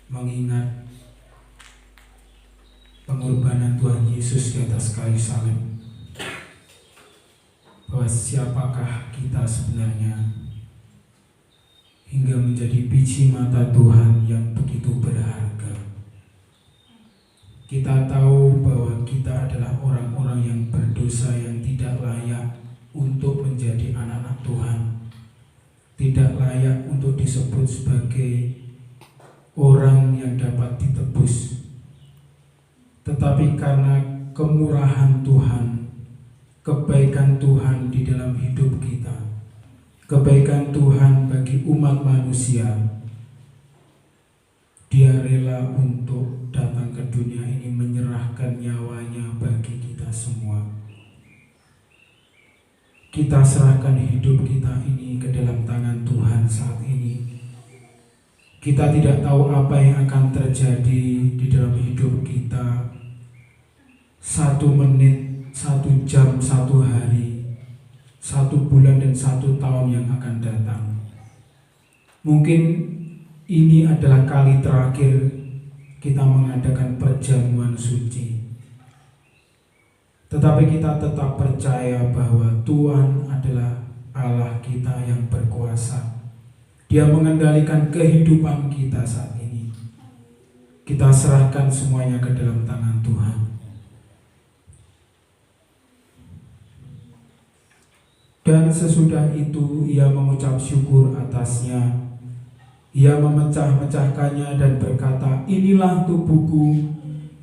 mengingat pengorbanan Tuhan Yesus di atas kayu salib, bahwa siapakah kita sebenarnya hingga menjadi biji mata Tuhan yang begitu berharga. Kita tahu bahwa kita adalah orang-orang yang berdosa, yang tidak layak untuk menjadi anak-anak Tuhan, tidak layak untuk disebut sebagai orang yang dapat ditebus. Tetapi karena kemurahan Tuhan, kebaikan Tuhan di dalam hidup kita, kebaikan Tuhan bagi umat manusia, Dia rela untuk datang ke dunia ini menyerahkan nyawanya bagi kita semua. Kita serahkan hidup kita ini ke dalam tangan Tuhan saat ini. Kita tidak tahu apa yang akan terjadi di dalam hidup kita 1 menit, 1 jam, 1 hari, 1 bulan dan 1 tahun yang akan datang. Mungkin ini adalah kali terakhir kita mengadakan perjamuan suci. Tetapi kita tetap percaya bahwa Tuhan adalah Allah kita yang berkuasa. Dia mengendalikan kehidupan kita saat ini. Kita serahkan semuanya ke dalam tangan Tuhan. Dan sesudah itu ia mengucap syukur atasnya. Ia memecah-mecahkannya dan berkata, "Inilah tubuhku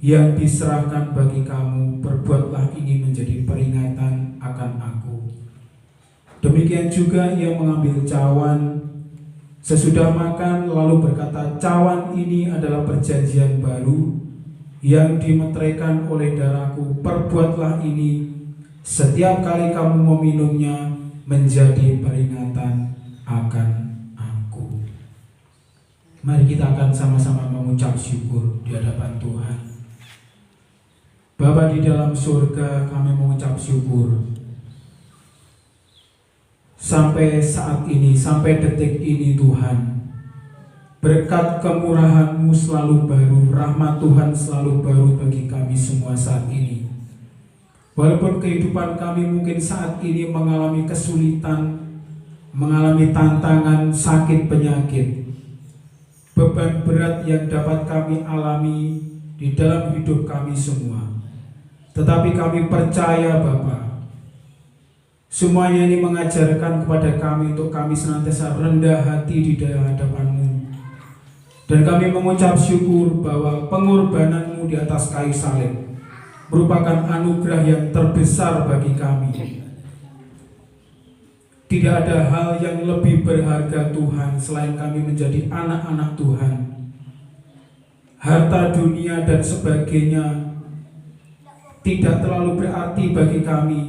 yang diserahkan bagi kamu, perbuatlah ini menjadi peringatan akan aku." Demikian juga ia mengambil cawan sesudah makan, lalu berkata, "Cawan ini adalah perjanjian baru yang dimeteraikan oleh darahku. Perbuatlah ini setiap kali kamu meminumnya menjadi peringatan akan aku." Mari kita akan sama-sama mengucap syukur di hadapan Tuhan. Bapa di dalam surga, kami mengucap syukur sampai saat ini, sampai detik ini Tuhan. Berkat kemurahan-Mu selalu baru, rahmat Tuhan selalu baru bagi kami semua saat ini. Walaupun kehidupan kami mungkin saat ini mengalami kesulitan, mengalami tantangan, sakit, penyakit, beban berat yang dapat kami alami di dalam hidup kami semua. Tetapi kami percaya Bapa, semuanya ini mengajarkan kepada kami untuk kami senantiasa rendah hati di dalam hadapan-Mu. Dan kami mengucap syukur bahwa pengorbanan-Mu di atas kayu salib merupakan anugerah yang terbesar bagi kami. Tidak ada hal yang lebih berharga Tuhan selain kami menjadi anak-anak Tuhan. Harta dunia dan sebagainya tidak terlalu berarti bagi kami.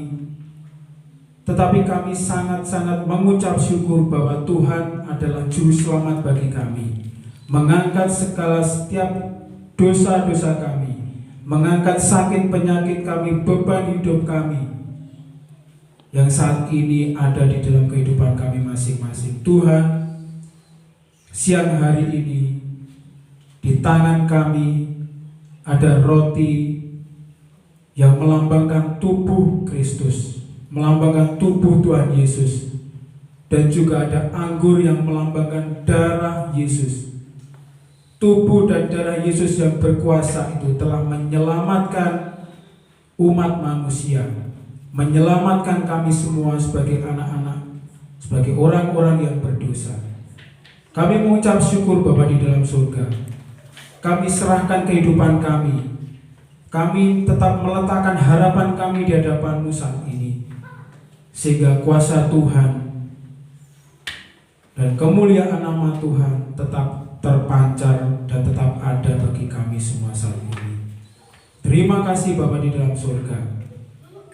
Tetapi kami sangat-sangat mengucap syukur bahwa Tuhan adalah juru selamat bagi kami, mengangkat setiap dosa-dosa kami, mengangkat sakit penyakit kami, beban hidup kami yang saat ini ada di dalam kehidupan kami masing-masing. Tuhan, siang hari ini di tangan kami ada roti yang melambangkan tubuh Kristus, melambangkan tubuh Tuhan Yesus, dan juga ada anggur yang melambangkan darah Yesus. Tubuh dan darah Yesus yang berkuasa itu telah menyelamatkan umat manusia, menyelamatkan kami semua sebagai anak-anak, sebagai orang-orang yang berdosa. Kami mengucap syukur Bapa di dalam surga. Kami serahkan kehidupan kami. Kami tetap meletakkan harapan kami di hadapan-Mu saat ini, sehingga kuasa Tuhan dan kemuliaan nama Tuhan tetap terpancar dan tetap ada bagi kami semua saat ini. Terima kasih Bapa di dalam surga.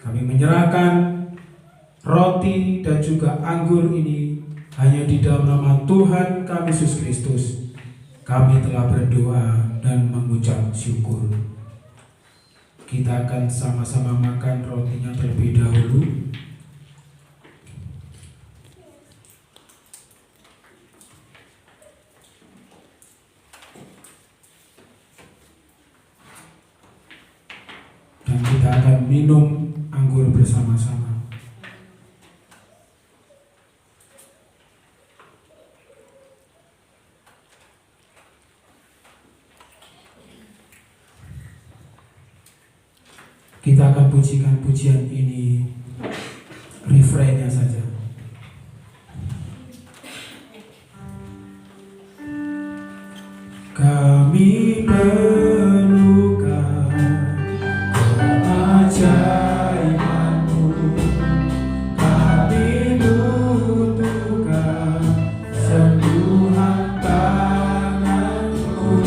Kami menyerahkan roti dan juga anggur ini hanya di dalam nama Tuhan kami Yesus Kristus. Kami telah berdoa dan mengucap syukur. Kita akan sama-sama makan rotinya terlebih dahulu. minum anggur bersama-sama. Kita akan pujikan pujian ini, refrainnya saja. Kami perlukan keajaiban-Mu, kami butuhkan sentuhan tangan-Mu,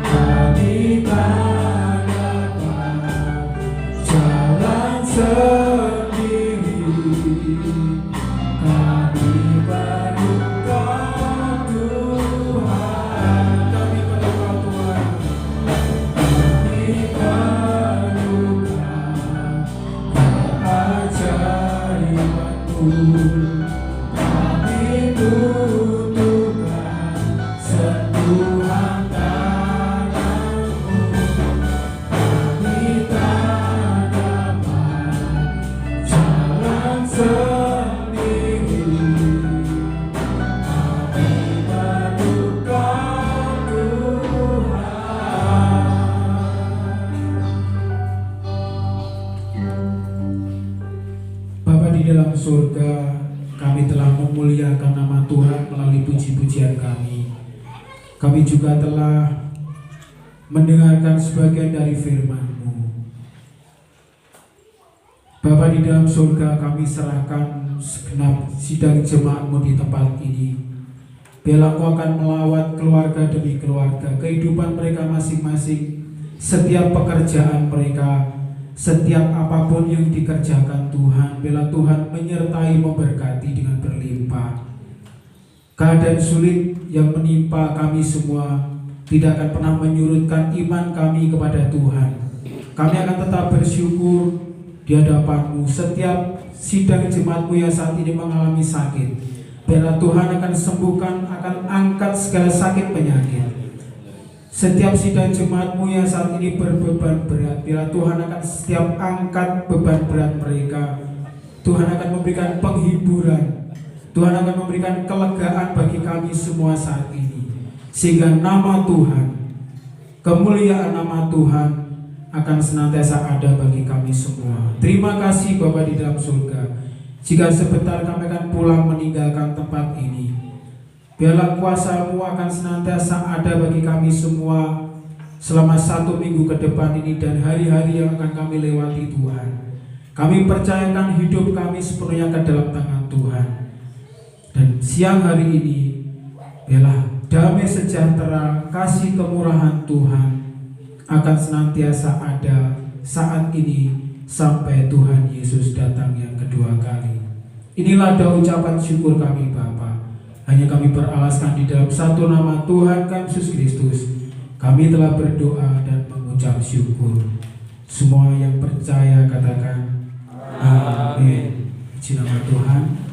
kami tak dapat jalan sendiri, kami perlukan Tuhan, kami perlukan Tuhan, kami perlukan keajaiban-Mu, kami butuhkan sentuhan tangan-Mu, kami tak dapat jalan sendiri, kami perlukan Tuhan. Bapa di dalam surga, kami telah memuliakan nama Tuhan melalui puji-pujian kami. Kami juga telah mendengarkan sebagian dari firman-Mu. Bapa di dalam surga, kami serahkan segenap sidang jemaat-Mu di tempat ini. Biarlah Engkau akan melawat keluarga demi keluarga, kehidupan mereka masing-masing, setiap pekerjaan mereka, setiap apapun yang dikerjakan Tuhan. Biarlah Tuhan menyertai, memberkati dengan berlimpah. Keadaan sulit yang menimpa kami semua tidak akan pernah menyurutkan iman kami kepada Tuhan. Kami akan tetap bersyukur di hadapan-Mu. Setiap sidang jemaat-Mu yang saat ini mengalami sakit, biarlah Tuhan akan sembuhkan, akan angkat segala sakit penyakit. Setiap sidang jemaat-Mu yang saat ini berbeban berat, biarlah Tuhan akan setiap angkat beban berat mereka. Tuhan akan memberikan penghiburan, Tuhan akan memberikan kelegaan bagi kami semua saat ini, sehingga nama Tuhan, kemuliaan nama Tuhan akan senantiasa ada bagi kami semua. Terima kasih Bapa di dalam surga. Jika sebentar kami akan pulang meninggalkan tempat ini, biarlah kuasa-Mu akan senantiasa ada bagi kami semua selama 1 minggu ke depan ini dan hari-hari yang akan kami lewati Tuhan. Kami percayakan hidup kami sepenuhnya ke dalam tangan Tuhan. Dan siang hari ini, biarlah damai sejahtera, kasih kemurahan Tuhan akan senantiasa ada saat ini sampai Tuhan Yesus datang yang kedua kali. Inilah doa ucapan syukur kami Bapa. Hanya kami beralaskan di dalam satu nama Tuhan kami Yesus Kristus. Kami telah berdoa dan mengucap syukur. Semua yang percaya katakan amin. Puji nama Tuhan.